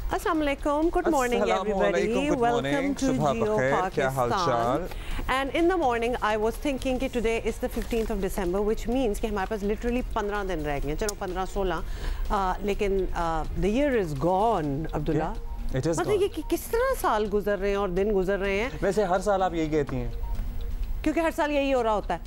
Assalamu alaikum. Good morning, everybody. Good Welcome morning. to Geo Pakistan. And in the morning, I was thinking कि today is the 15th of December, which means कि हमारे पास literally 15 दिन रह गए हैं. चलो 15-16. लेकिन the year is gone, Abdullah. It is मतलब ये किस तरह साल गुजर रहे हैं और दिन गुजर रहे हैं. वैसे हर साल आप यही कहती हैं. क्योंकि हर साल यही हो रहा होता है.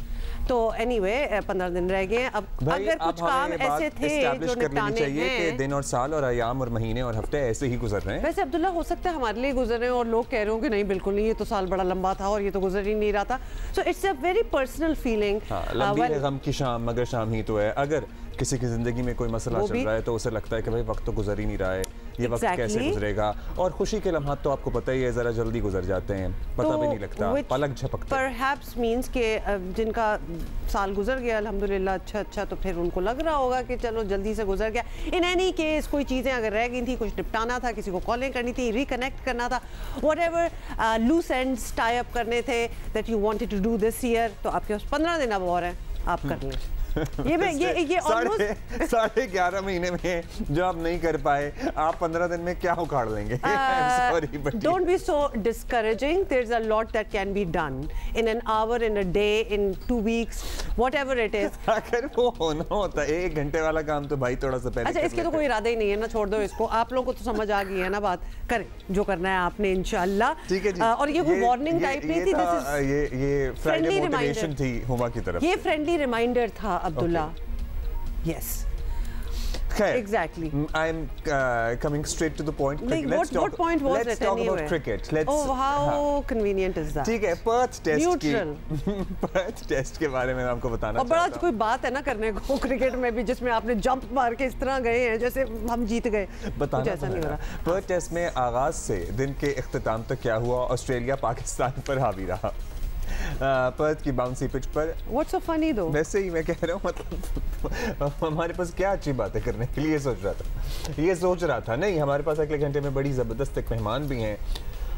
तो एनीवे 15 दिन रह गए. अब अगर कुछ काम ऐसे थे जो निपटाने हैं कि दिन और साल और अयाम और महीने और हफ्ते ऐसे ही गुजर रहे हैं. वैसे अब्दुल्ला हो सकता है हमारे लिए गुजर रहे हैं और लोग कह रहे हो कि नहीं बिल्कुल नहीं, ये तो साल बड़ा लंबा था और ये तो गुजर ही नहीं रहा था. So it's a very personal feeling. लंबी है गम की शाम मगर शाम ही तो है. अगर किसी की जिंदगी में कोई मसला चल रहा है तो उसे लगता है कि भाई वक्त तो गुजर ही नहीं रहा है, ये वक्त कैसे गुजरेगा. और खुशी के लम्हात तो आपको पता ही है जरा जल्दी गुजर जाते हैं, पता भी नहीं लगता, पलक झपकता. परहैप्स मींस के जिनका साल गुजर गया अल्हम्दुलिल्लाह अच्छा तो फिर उनको लग रहा होगा कि चलो जल्दी से गुजर गया. इन एनी केस कोई चीज़ें अगर रह गई थी, कुछ निपटाना था, किसी को कॉलिंग करनी थी, रिकनेक्ट करना था, whatever loose ends tie up करने थे that you wanted to do this year, तो आपके पास 15 दिन अब और हैं, आप कर लें. ये ऑलमोस्ट 11.5 महीने में जो आप नहीं कर पाए आप 15 दिन में क्या उखाड़ लेंगे. Don't be so discouraging. There's a lot that can be done in an hour, in a day, in 2 weeks, whatever it is. अगर वो होना होता है 1 घंटे वाला काम तो भाई थोड़ा सा पहले. अच्छा इसके तो कोई इरादा ही नहीं है ना, छोड़ दो इसको. आप लोगों को तो समझ आ गई है ना बात. करें जो करना है आपने इंशाल्लाह. ठीक है जी. और ये कोई वार्निंग टाइप नहीं थी. ये फ्राइडे मोटिवेशन थी हुमा की तरफ. ये फ्रेंडली रिमाइंडर था Abdullah. Yes. Exactly. I'm coming straight to the point. What point was it anyway? Let's talk about cricket. Oh, how convenient is that? ठीक है, Perth test Neutral. Perth test के बारे में आपको बताना चाहता हूं. और बड़ा कोई बात है ना करने को क्रिकेट में भी, जिसमें आपने जंप मार के इस तरह गए हैं जैसे हम जीत गए. बताना ऐसा नहीं हो रहा. पर्थ टेस्ट में आगाज से दिन के इख्तिताम तक क्या हुआ. ऑस्ट्रेलिया पाकिस्तान पर हावी रहा पर्थ की बाउंसी पिच पर. What's so funny though? वैसे ही मैं कह रहा हूँ, मतलब हमारे पास क्या अच्छी बातें करने के लिए सोच रहा था. नहीं, हमारे पास अगले घंटे में बड़ी ज़बरदस्त एक मेहमान भी हैं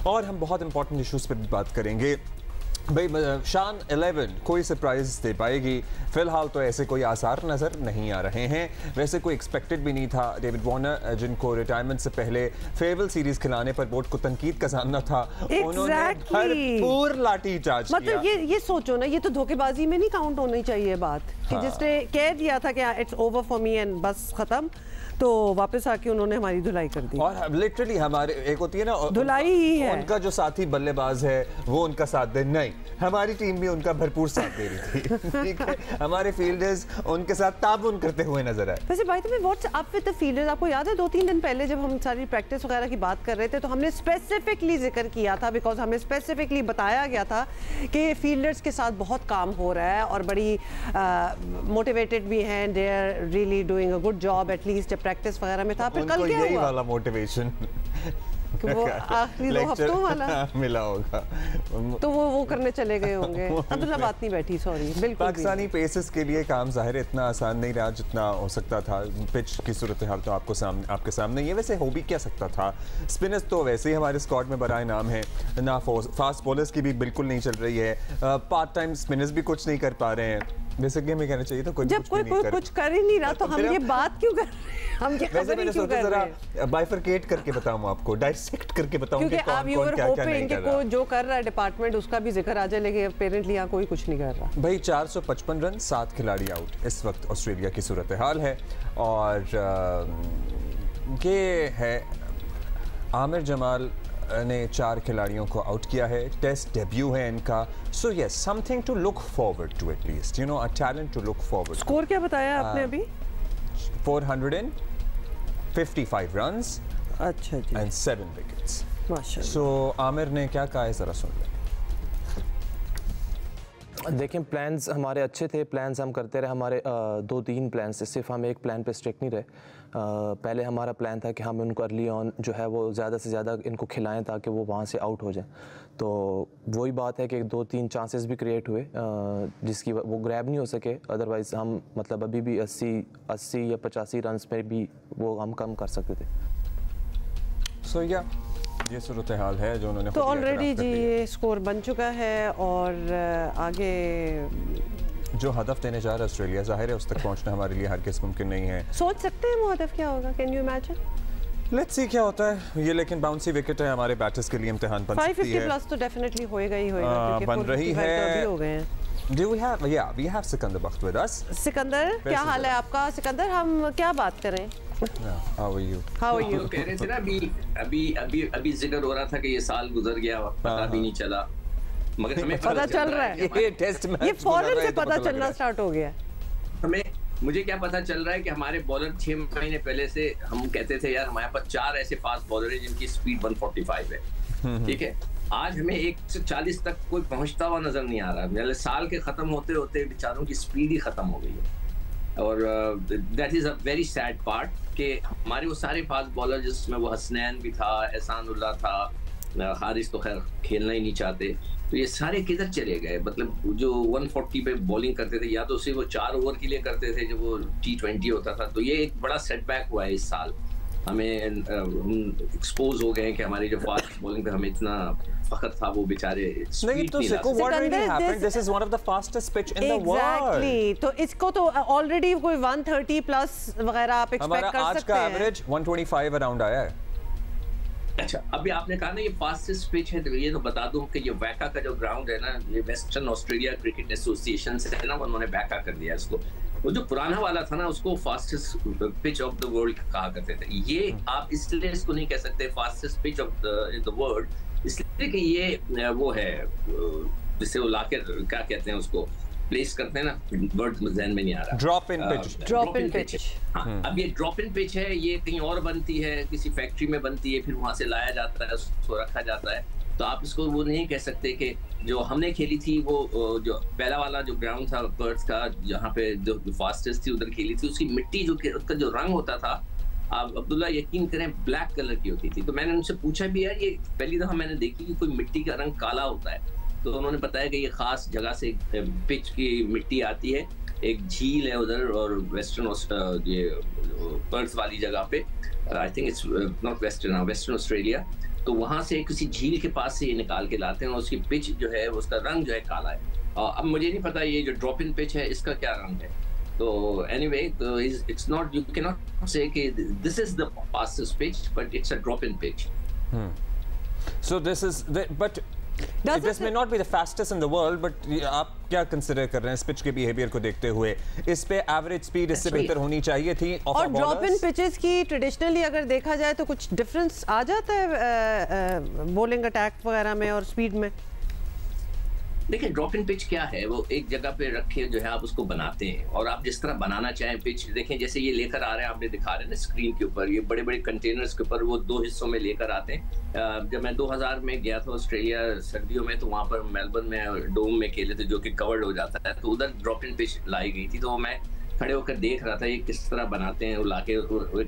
और हम बहुत इंपॉर्टेंट इशूज़ पर भी बात करेंगे. भाई शान 11 कोई सरप्राइज दे पाएगी. फिलहाल तो ऐसे कोई आसार नज़र नहीं आ रहे हैं. वैसे कोई एक्सपेक्टेड भी नहीं था. डेविड वार्नर जिनको रिटायरमेंट से पहले फेयरवेल सीरीज खिलाने पर बोर्ड को तनकीद का सामना था, उन्होंने भरपूर लाठी चार्ज किया. मतलब ये सोचो ना, ये तो धोखेबाजी में नहीं काउंट होनी चाहिए बात कि जिसने कह दिया था कि it's over for me and बस खत्म, तो वापस आके उन्होंने हमारी धुलाई कर दी. और लिटरली हमारे एक होती है ना धुलाई ही है. उनका जो साथी बल्लेबाज है वो उनका साथ दे. नहीं, हमारी टीम भी उनका भरपूर साथ दे रही थी. ठीक है, हमारे फील्डर्स उनके साथ ताबून करते हुए नजर आए. वैसे bye the way what's up with the fielders? आपको याद है 2-3 दिन पहले जब हम सारी प्रैक्टिस वगैरह की बात कर रहे थे तो हमने स्पेसिफिकली जिक्र किया था, बिकॉज हमें स्पेसिफिकली बताया गया था कि फील्डर्स के साथ बहुत काम हो रहा है और बड़ी मोटिवेटेड भी हैं. They are really doing a good job. At least practice वगैरह में था. फिर कल क्या यही हुआ? वाला मोटिवेशन वो आखिरी 2 हफ्तों वाला मिला होगा तो वो करने चले गए होंगे. अब्दुल्ला बात नहीं बैठी, सॉरी. बिल्कुल पाकिस्तानी पेसर्स के लिए काम जाहिर है इतना आसान नहीं रहा जितना हो सकता था. पिच की सूरत हाल तो आपके सामने ये. वैसे हो भी क्या सकता था. स्पिनर्स तो वैसे ही हमारे स्क्वाड में बराए नाम है ना. फास्ट बॉलर्स की भी बिल्कुल नहीं चल रही है. पार्ट टाइम स्पिनर्स भी कुछ नहीं कर पा रहे हैं. जैसे कि हमें कहना चाहिए था जब कोई कुछ कर ही नहीं रहा तो हम ये बात क्यों कर रहे हैं? हम क्या खबर ही क्यों कर रहे हैं? बाइफरकेट करके बताऊं आपको, डायसेक्ट करके बताऊं क्योंकि आप यूर होपिंग कि को जो कर रहा है डिपार्टमेंट उसका भी जिक्र आ जाए, लेकिन अपेरेंटली यहाँ कोई कुछ नहीं कर रहा. भाई 455 रन, 7 खिलाड़ी आउट इस वक्त ऑस्ट्रेलिया की सूरत हाल है. और ये है आमिर जमाल ने 4 खिलाड़ियों को आउट किया है. टेस्ट डेब्यू है इनका. So yes, something to look forward to, at least you know a talent to look forward. Score क्या बताया आपने अभी? 455 रन्स. अच्छा जी. And 7 wickets. माशाल्लाह. सो आमिर ने क्या कहा है जरा सुन लें. देखें, प्लान्स हमारे अच्छे थे. प्लान्स हम करते रहे. हमारे 2-3 प्लान्स थे, सिर्फ हम एक प्लान पे स्टिक नहीं रहे. पहले हमारा प्लान था कि हम उनको अर्ली ऑन जो है वो ज़्यादा से ज़्यादा इनको खिलाएं ताकि वो वहाँ से आउट हो जाएं. तो वही बात है कि 2-3 चांसेस भी क्रिएट हुए जिसकी वो ग्रैब नहीं हो सके. अदरवाइज़ हम मतलब अभी भी 80 या 85 रन पे भी वो हम कम कर सकते थे. सो या ये सूरत हाल है जो उन्होंने. तो ऑलरेडी जी ये स्कोर बन चुका है और आगे जो हदफ देने जा रहा है ऑस्ट्रेलिया, जाहिर है उस तक पहुंचना हमारे लिए हरगिज़ मुमकिन नहीं है. सोच सकते हैं वो हदफ क्या होगा? Can you imagine? Let's see क्या होता है ये, लेकिन बाउंसी विकेट है हमारे बैटर्स के लिए, इम्तिहान बन सकती है। 550 प्लस तो डेफिनेटली होएगा ही होएगा, क्योंकि बन रही है। तो अभी हो गए हैं। Do we have, yeah, we have Sikandar Bakht with us. Sikandar, क्या हाल है आपका? सिकंदर, हम क्या बात करें? How are you? How are you? तो कह रहे थे ना अभी जिक्र हो रहा था कि ये साल गुजर गया, पता भी नहीं चला, मगर हमें पता चल रहा है। ये टेस्ट मैच ये फौरन से पता चलना स्टार्ट हो गया। मुझे क्या पता चल रहा है कि हमारे बॉलर 6 महीने पहले से हम कहते थे यार हमारे पास 4 ऐसे फास्ट बॉलर हैं जिनकी स्पीड 145 है, ठीक है। आज हमें 140 तक कोई पहुंचता हुआ नजर नहीं आ रहा। मतलब साल के खत्म होते होते बेचारों की स्पीड ही खत्म हो गई है, और that is a very sad part कि हमारे वो सारे फास्ट बॉलर जिसमें वो हसनैन भी था, एहसानुल्लाह था, हारिस तो खैर खेलना ही नहीं चाहते, तो ये सारे किधर चले गए? मतलब जो 140 पे बॉलिंग करते थे या तो सिर्फ वो 4 ओवर के लिए करते थे जब वो T20 होता था, तो ये एक बड़ा सेटबैक हुआ है इस साल। हमें हम एक्सपोज हो गए हैं कि हमारी जो फास्ट बॉलिंग पे हमें इतना फख्र था, वो बेचारे नहीं तो सिको what really happened, this is one of the fastest pitch in the world. Exactly, तो इसको तो ऑलरेडी कोई 130 प्लस वगैरह आप एक्सपेक्ट कर सकते हैं। हमारा आज का एवरेज 125 अराउंड आया है। अच्छा, अभी आपने कहा ना ये फास्टेस्ट पिच है, तो ये तो बता दूं कि ये वैका का जो ग्राउंड है ना, ये वेस्टर्न ऑस्ट्रेलिया क्रिकेट एसोसिएशन से है ना, उन्होंने वैका कर दिया इसको। वो जो पुराना वाला था ना, उसको fastest pitch of the world कहा करते थे। ये आप इसलिए इसको नहीं कह सकते fastest pitch of the world, इसलिए कि ये वो है जिसे वो लाके क्या कहते हैं उसको प्लेस करते हैं ना, वर्ड ज़हन में नहीं आ रहा। Drop in pitch. Drop in pitch. हाँ, अब ये ड्रॉप इन पिच है, ये कहीं और बनती है, किसी फैक्ट्री में बनती है, फिर वहां से लाया जाता है, उसको रखा जाता है। तो आप इसको वो नहीं कह सकते कि जो हमने खेली थी वो जो पहला वाला जो ग्राउंड था पर्थ का, जहाँ पे जो फास्टेस्ट थी उधर खेली थी, उसकी मिट्टी जो उसका जो रंग होता था, आप अब्दुल्ला यकीन करें ब्लैक कलर की होती थी। तो मैंने उनसे पूछा भी यार, ये पहली दफा मैंने देखी कि कोई मिट्टी का रंग काला होता है। तो उन्होंने बताया कि ये खास जगह से पिच की मिट्टी आती है, एक झील है उधर, और वेस्टर्न ये पर्थ वाली जगह पे, I think it's not western, western Australia, तो वहां से किसी झील के पास से ये निकाल के लाते हैं, और उसकी पिच जो है उसका रंग जो है काला है। अब मुझे नहीं पता ये जो ड्रॉप इन पिच है इसका क्या रंग है। तो anyway, it's not, you can not से कि this is the fastest pitch, but it's a drop in pitch. So this is but This may not be the fastest in the world, but आप क्या consider कर रहे हैं इस pitch के behaviour को देखते हुए? इस पे एवरेज स्पीड इससे बेहतर होनी चाहिए थी। और ड्रॉप इन पिचेस की ट्रेडिशनली अगर देखा जाए तो कुछ डिफरेंस आ जाता है बॉलिंग अटैक वगैरह में और स्पीड में। देखिए ड्रॉप इन पिच क्या है, वो एक जगह पे रखे जो है आप उसको बनाते हैं, और आप जिस तरह बनाना चाहें पिच, देखें जैसे ये लेकर आ रहे हैं, आपने दिखा रहे हैं ना स्क्रीन के ऊपर, ये बड़े बड़े कंटेनर्स के ऊपर वो 2 हिस्सों में लेकर आते हैं। जब मैं 2000 में गया था ऑस्ट्रेलिया सर्दियों में, तो वहाँ पर मेलबर्न में डोम में खेले थे जो कि कवर्ड हो जाता है, तो उधर ड्रॉप इन पिच लाई गई थी। तो मैं खड़े होकर देख रहा था ये किस तरह बनाते हैं, लाके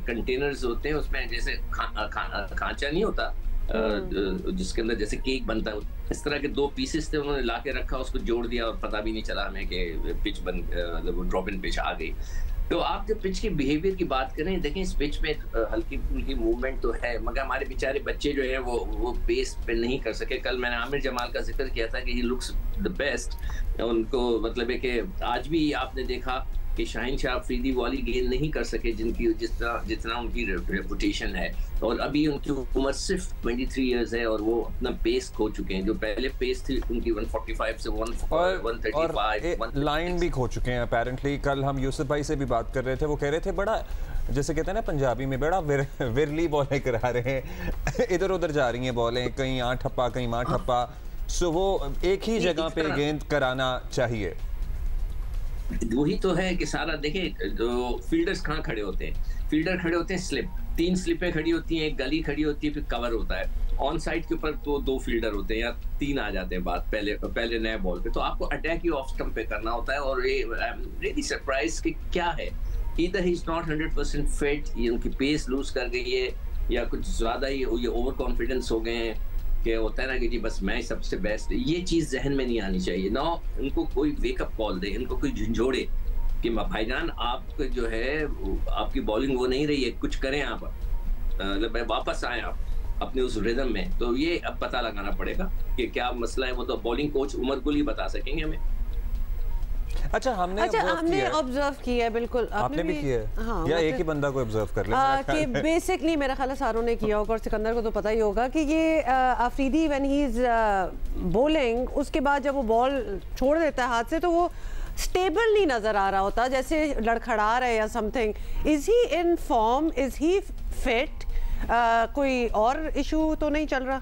कंटेनर्स होते हैं उसमें जैसे खांचा नहीं होता जिसके अंदर जैसे केक बनता है, इस तरह के 2 पीसेस थे, उन्होंने लाके रखा, उसको जोड़ दिया, और पता भी नहीं चला हमें कि पिच ड्रॉप इन पिच आ गई। तो आप जब पिच के बिहेवियर की बात करें, देखें इस पिच में हल्की फुल्की मूवमेंट तो है, मगर हमारे बेचारे बच्चे जो है वो पेस पे नहीं कर सके। कल मैंने आमिर जमाल का जिक्र किया था कि ही लुक्स द बेस्ट, उनको मतलब है कि आज भी आपने देखा कि शाहीन शाह अफरीदी वाली गेंद नहीं कर सके जिनकी जितना उनकी रेपुटेशन है, और अभी उनकी उम्र सिर्फ 23 इयर्स है और वो अपना पेस खो चुके हैं। जो पहले पेस थी उनकी 145 से 135 लाइन भी खो चुके हैं अपेरेंटली। कल हम यूसुफ भाई से भी बात कर रहे थे, वो कह रहे थे बड़ा जैसे कहते हैं ना पंजाबी में, बड़ा विरली बॉलें करा रहे हैं, इधर उधर जा रही हैं बॉलें, कहीं 8 ठप्पा कहीं 9 ठप्पा। सो वो एक ही जगह पे गेंद कराना चाहिए। वही तो है कि सारा देखें, जो फील्डर्स कहाँ खड़े होते हैं, फील्डर खड़े होते हैं स्लिप, 3 स्लिपें खड़ी होती हैं, एक गली खड़ी होती है, फिर कवर होता है। ऑन साइड के ऊपर तो 2 फील्डर होते हैं या 3 आ जाते हैं बाद पहले नए बॉल पे, तो आपको अटैक ही ऑफ स्टंप पे करना होता है। और ये रियली सरप्राइज कि क्या है, इधर ही इज नॉट 100% फिट, ये उनकी पेस लूज कर गई है, या कुछ ज्यादा ही ये ओवर कॉन्फिडेंस हो गए हैं कि होता है ना कि जी बस मैं सबसे बेस्ट। ये चीज जहन में नहीं आनी चाहिए ना, इनको कोई वेकअप कॉल दे, इनको कोई झंझोड़े कि भाईजान आप जो है आपकी बॉलिंग वो नहीं रही है, कुछ करें आप, वापस आए आप अपने उस रिदम में। तो ये अब पता लगाना पड़ेगा कि क्या मसला है, वो तो बॉलिंग कोच उमर गुल ही बता सकेंगे हमें। अच्छा हमने ऑब्जर्व किया है, बिल्कुल आपने भी किया है। हाँ, या एक ही बंदा को ऑब्जर्व कर ले कि बेसिकली मेरा ख्याल है सारों ने किया होगा और सिकंदर को तो पता ही होगा कि ये Afridi when he is bowling, उसके बाद जब वो बॉल छोड़ देता है हाथ से तो वो स्टेबल नहीं नजर आ रहा होता, जैसे लड़खड़ा रहा है या something. Is he in form, is he fit, कोई और इशू तो नहीं चल रहा?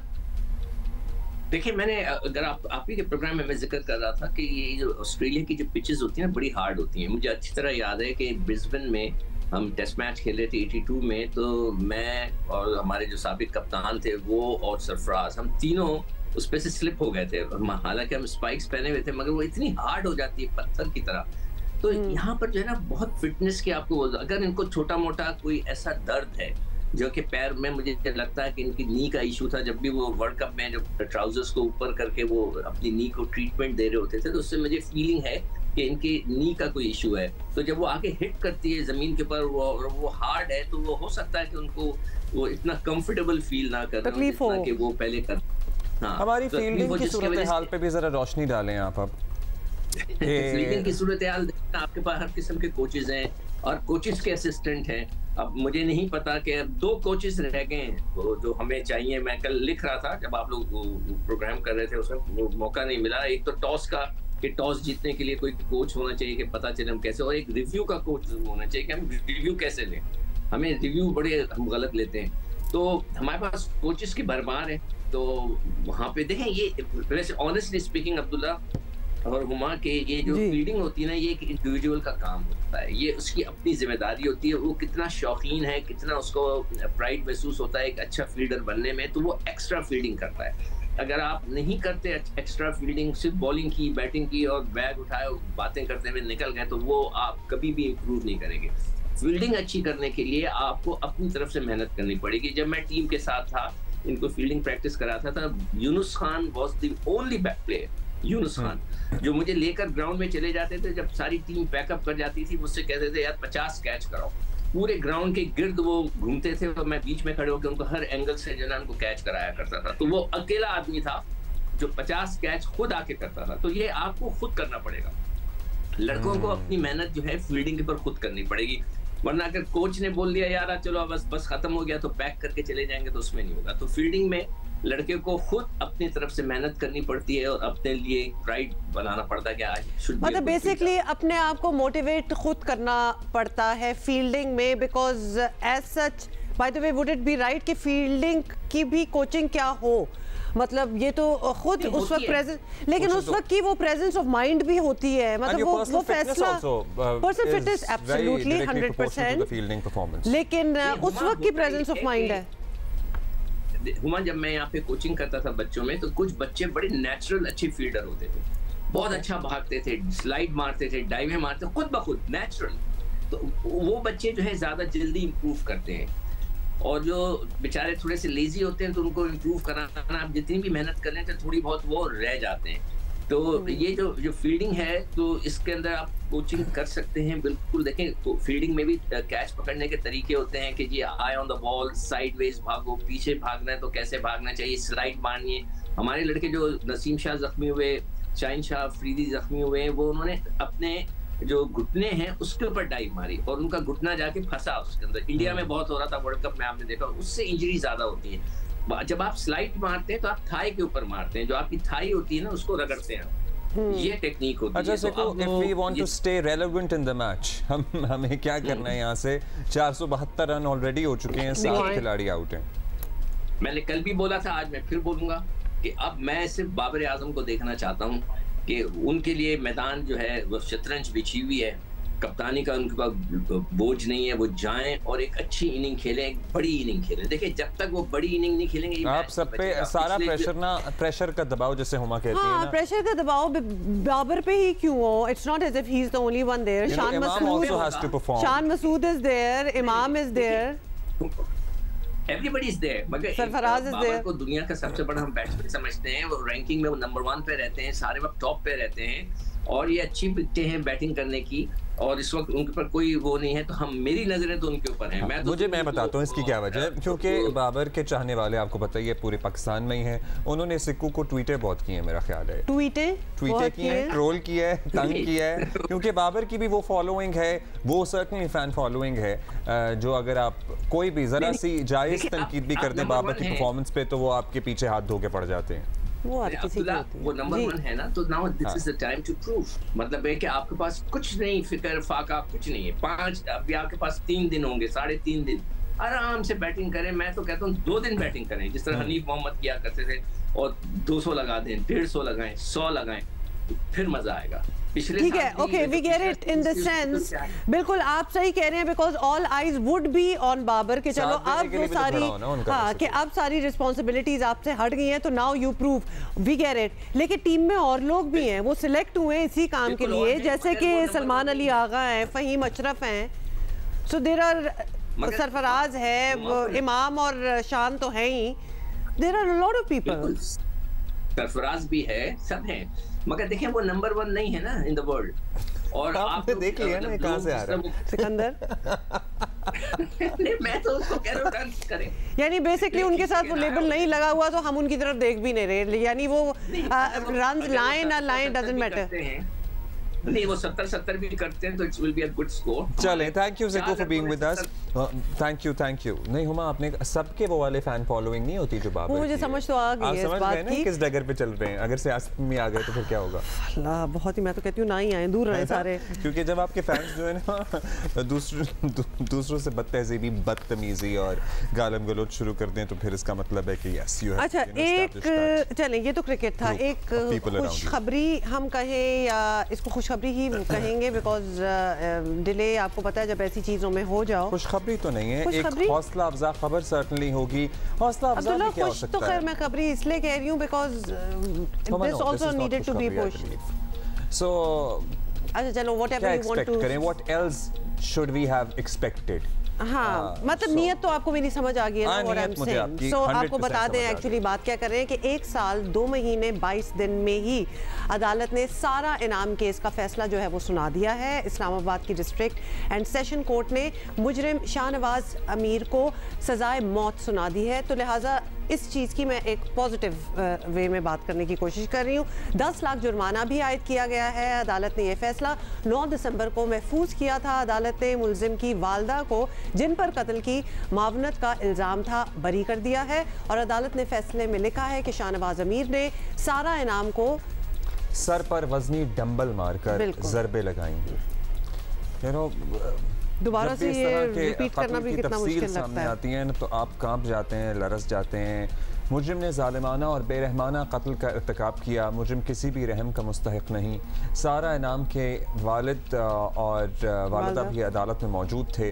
देखिए, मैंने अगर आप ही के प्रोग्राम में मैं जिक्र कर रहा था कि ये जो ऑस्ट्रेलिया की जो पिचेस होती हैं बड़ी हार्ड होती हैं। मुझे अच्छी तरह याद है कि ब्रिस्बेन में हम टेस्ट मैच खेले थे 82 में, तो मैं और हमारे जो साबिक कप्तान थे वो और सरफराज, हम तीनों उस पे से स्लिप हो गए थे। हालांकि हम स्पाइक्स पहने हुए थे, मगर वो इतनी हार्ड हो जाती है पत्थर की तरह। तो यहाँ पर जो है ना बहुत फिटनेस की आपको, अगर इनको छोटा मोटा कोई ऐसा दर्द है जो कि पैर में, मुझे लगता है कि इनकी नी का इशू था, जब भी वो वर्ल्ड कप में जब ट्राउजर्स को ऊपर करके वो अपनी नी को ट्रीटमेंट दे रहे होते थे, तो उससे मुझे फीलिंग है कि इनकी नी का कोई इशू है। तो जब वो आगे हिट करती है जमीन के ऊपर, वो हार्ड है, तो वो हो सकता है कि उनको वो इतना कंफर्टेबल फील ना कर जितना कि वो पहले कर। हाँ, हमारी फील्डिंग की सूरत हाल पे भी जरा रोशनी डालें आप अब। फील्डिंग की सूरत हाल, आपके पास हर किस्म के कोचेज हैं और कोचेज के असिस्टेंट हैं। अब मुझे नहीं पता कि 2 कोचेस रह गए हैं जो हमें चाहिए। मैं कल लिख रहा था जब आप लोग प्रोग्राम कर रहे थे, उसमें मौका नहीं मिला। एक तो टॉस का, कि टॉस जीतने के लिए कोई कोच होना चाहिए कि पता चले हम कैसे, और एक रिव्यू का कोच होना चाहिए कि हम रिव्यू कैसे लें। हमें रिव्यू बड़े हम गलत लेते हैं, तो हमारे पास कोचेस की भरमार है। तो वहाँ पे देखें, ये वैसे ऑनेस्टली स्पीकिंग अब्दुल्ला और हुमा के ये जो फील्डिंग होती है ना, ये एक इंडिविजुअल का काम होता है, ये उसकी अपनी जिम्मेदारी होती है। वो कितना शौकीन है, कितना उसको प्राइड महसूस होता है एक अच्छा फील्डर बनने में, तो वो एक्स्ट्रा फील्डिंग करता है। अगर आप नहीं करते एक्स्ट्रा फील्डिंग, सिर्फ बॉलिंग की, बैटिंग की और बैग उठाए बातें करते हुए निकल गए, तो वो आप कभी भी इम्प्रूव नहीं करेंगे। फील्डिंग अच्छी करने के लिए आपको अपनी तरफ से मेहनत करनी पड़ेगी। जब मैं टीम के साथ था, इनको फील्डिंग प्रैक्टिस कराता था, Yunus Khan was the only back player, Yunus Khan, जो मुझे लेकर ग्राउंड में चले जाते थे। जब सारी टीम पैकअप कर जाती थी, मुझसे कहते थे यार 50 कैच कराओ। पूरे ग्राउंड के गिर्द वो घूमते थे और मैं बीच में खड़े होकर उनको हर एंगल से जो है उनको कैच कराया करता था। तो वो अकेला आदमी था जो 50 कैच खुद आके करता था। तो ये आपको खुद करना पड़ेगा। लड़कों को अपनी मेहनत जो है फील्डिंग के ऊपर खुद करनी पड़ेगी, वरना अगर कोच ने बोल दिया यार चलो बस खत्म हो गया तो पैक करके चले जाएंगे, तो उसमें नहीं होगा। तो फील्डिंग में लड़के को खुद अपनी तरफ से मेहनत करनी पड़ती है और अपने लिए प्राइड बनाना पड़ता है कि मतलब बेसिकली अपने आप को मोटिवेट खुद करना पड़ता है फील्डिंग में, because as such by the way would it be right कि फील्डिंग की भी कोचिंग क्या हो, मतलब ये तो खुद उस वक्त प्रेजेंस, लेकिन उस वक्त की वो प्रेजेंस ऑफ माइंड भी होती है, मतलब वो फैसला पर्सनल फिटनेस एब्सोल्युटली 100%, लेकिन उस वक्त की प्रेजेंस ऑफ माइंड है। हुमा, जब मैं यहाँ पे कोचिंग करता था बच्चों में, तो कुछ बच्चे बड़े नेचुरल अच्छे फील्डर होते थे, बहुत अच्छा भागते थे, स्लाइड मारते थे, डाइवें मारते थे, खुद ब खुद नेचुरल। तो वो बच्चे जो है ज्यादा जल्दी इंप्रूव करते हैं, और जो बेचारे थोड़े से लेजी होते हैं तो उनको इंप्रूव कराना, आप जितनी भी मेहनत कर लें तो थोड़ी बहुत वो रह जाते हैं। तो ये जो फील्डिंग है, तो इसके अंदर आप कोचिंग कर सकते हैं बिल्कुल। देखें, तो फील्डिंग में भी कैच पकड़ने के तरीके होते हैं कि जी आई ऑन द बॉल, साइडवेज भागो, पीछे भागना है तो कैसे भागना चाहिए, स्लाइड मारनी है। हमारे लड़के जो नसीम शाह जख्मी हुए, शाहीन शाह अफरीदी जख्मी हुए, वो उन्होंने अपने जो घुटने हैं उसके ऊपर डाइव मारी और उनका घुटना जाके फंसा उसके अंदर। इंडिया में बहुत हो रहा था वर्ल्ड कप में, आपने देखा, उससे इंजरी ज्यादा होती है। जब आप स्लाइड मारते हैं तो आप थाई के ऊपर मारते हैं, जो आपकी थाई होती है ना उसको रगड़ते हैं, ये टेक्निक होती है। अच्छा, तो if we want to stay relevant in the match, हमें क्या करना है? यहाँ से 472 रन ऑलरेडी हो चुके हैं, 7 खिलाड़ी आउट हैं। मैंने कल भी बोला था, आज मैं फिर बोलूंगा कि अब मैं सिर्फ बाबर आजम को देखना चाहता हूँ कि उनके लिए मैदान जो है वो शतरंज बिछी हुई है, कप्तानी का उनके पास बोझ नहीं है, वो जाएं और एक अच्छी इनिंग खेलें, एक बड़ी इनिंग खेलें। देखिए, जब तक वो बड़ी इनिंग नहीं खेलेंगे, आप सब पे सारा प्रेशर का दबाव, जैसे हुमा कहती है ना, प्रेशर का दबाव बाबर पे ही क्यों हो? It's not as if he is the only one there. Shan Masood is there, Imam is there, everybody is there, मगर सरफराज इज देयर। को दुनिया का सबसे बड़ा हम बैट्समैन समझते हैं, वो रैंकिंग में वो नंबर 1 पे रहते हैं, सारे वक्त टॉप पे रहते हैं, और ये अच्छी पिकते हैं बैटिंग करने की, और इस वक्त उनके ऊपर कोई वो नहीं है, तो हम मेरी नजरें तो उनके ऊपर हैं। मैं बताता हूँ इसकी क्या वजह है, क्योंकि बाबर के चाहने वाले आपको पता ही है पूरे पाकिस्तान में ही हैं। उन्होंने सिक्कू को ट्वीटें बहुत की हैं, मेरा ख्याल है ट्वीटें की हैं, ट्रोल किया है, तंग किया है, क्योंकि बाबर की भी वो फॉलोइंग है, वो सर्टनली फैन फॉलोइंग है जो अगर आप कोई भी जरा सी जायज तनकीद भी कर दें बाबर की परफॉर्मेंस पे तो वो आपके पीछे हाथ धो के पड़ जाते हैं। वो हर किसी की होती है। वो नंबर 1 है ना, तो now this is the time to prove. मतलब है कि आपके पास कुछ नहीं, फिक्र फाका कुछ नहीं है। 5 अभी आपके पास 3 दिन होंगे, 3.5 दिन आराम से बैटिंग करें। मैं तो कहता हूँ 2 दिन बैटिंग करें, जिस तरह हनीफ मोहम्मद किया करते थे, और 200 लगा दें, 150 लगाएं, 100 लगाएं, फिर मजा आएगा। ठीक है, okay, we get it in the sense, बिल्कुल आप सही कह रहे हैं, because all eyes would be on Babar के चलो अब वो सारी हाँ कि अब सारी रिस्पॉन्सिबिलिटीज आपसे हट गई हैं, तो now you prove, we get it. लेकिन टीम में और लोग भी हैं, वो सिलेक्ट हुए हैं इसी काम के लिए, जैसे कि सलमान अली आगा हैं, फहीम अशरफ हैं, सो देयर आर, सरफराज है, इमाम और शान तो है ही, there are a lot of people. Sarfaraz भी है, सब हैं, मगर देखिए वो नंबर 1 नहीं है ना इन द वर्ल्ड। और आपने देख लिया ना कहां से आ रहा है सिकंदर। नहीं, मैं तो उसको कह रहा हूं डांस करें, यानी बेसिकली उनके साथ वो लेबल नहीं लगा हुआ तो हम उनकी तरफ देख भी नहीं रहे, यानी वो रन्स लाइन और लाइन डजंट मैटर। नहीं, वो 70 भी करते हैं तो it will be a good score. चलें, thank you Zico for being with us. Thank you. नहीं हुमा, आपने सबके वो वाले फैन फॉलोइंग नहीं होती जो बाबर, मुझे समझ तो आ गई है इस बात की, किस डगर पे चल रहे हैं। अगर सियासत में आ गए तो फिर क्या होगा? अल्लाह, बहुत ही, मैं तो कहती हूँ ना ही आए, दूर रहे सारे। क्योंकि जब आपके फैंस जो है ना दूसरों से बदतहजीबी, बदतमीजी और गालम गलोच शुरू कर दें तो फिर इसका मतलब है कि यस यू हैव। अच्छा, एक चलें, ये तो क्रिकेट था, एक खुशखबरी हम कहें या इसको खुशखबरी ही कहेंगे, बिकॉज डिले आपको पता है जब ऐसी चीजों में हो जाओ। खुशखबरी तो नहीं है, एक हौसला अफजा खबर सर्टनली होगी। हौसला अफजा भी क्या हो सकता है? तो खैर मैं खबरी इसलिए कह रही हूँ because this also needed to be pushed. So अच्छा चलो, व्हाटएवर यू वांट टू करें, what else should we have expected? हाँ, मतलब नीयत तो आपको मेरी समझ आ गई है ना, what I'm saying. So आपको बता दें एक्चुअली बात क्या कर रहे हैं कि 1 साल 2 महीने 22 दिन में ही अदालत ने सारा इनाम केस का फैसला जो है वो सुना दिया है। इस्लामाबाद की डिस्ट्रिक्ट एंड सेशन कोर्ट ने मुजरिम शाहनवाज अमीर को सजाए मौत सुना दी है, तो लिहाजा इस चीज़ की मैं एक पॉजिटिव वे में बात करने की कोशिश कर रही हूँ। 10 लाख जुर्माना भी आयद किया गया है। अदालत ने यह फैसला 9 दिसंबर को महफूज किया था। अदालत ने मुलजिम की वालदा को, जिन पर कत्ल की मावनत का इल्ज़ाम था, बरी कर दिया है, और अदालत ने फैसले में लिखा है कि शाहनवाज अमीर ने सारा इनाम को सर पर वजनी डंबल मारकर ज़रबे लगाएंगे। दोबारा से ये रिपीट करना भी कितना मुश्किल लगता है। आती हैं तो आप कांप जाते हैं, लरस जाते हैं। मुजरिम ने ज़ालिमाना और बेरहमाना कत्ल का इर्तिकाब किया। मुजरिम किसी भी रहम का मुस्तहिक नहीं। सारा इनाम के वालिद और वालिदा भी अदालत में मौजूद थे,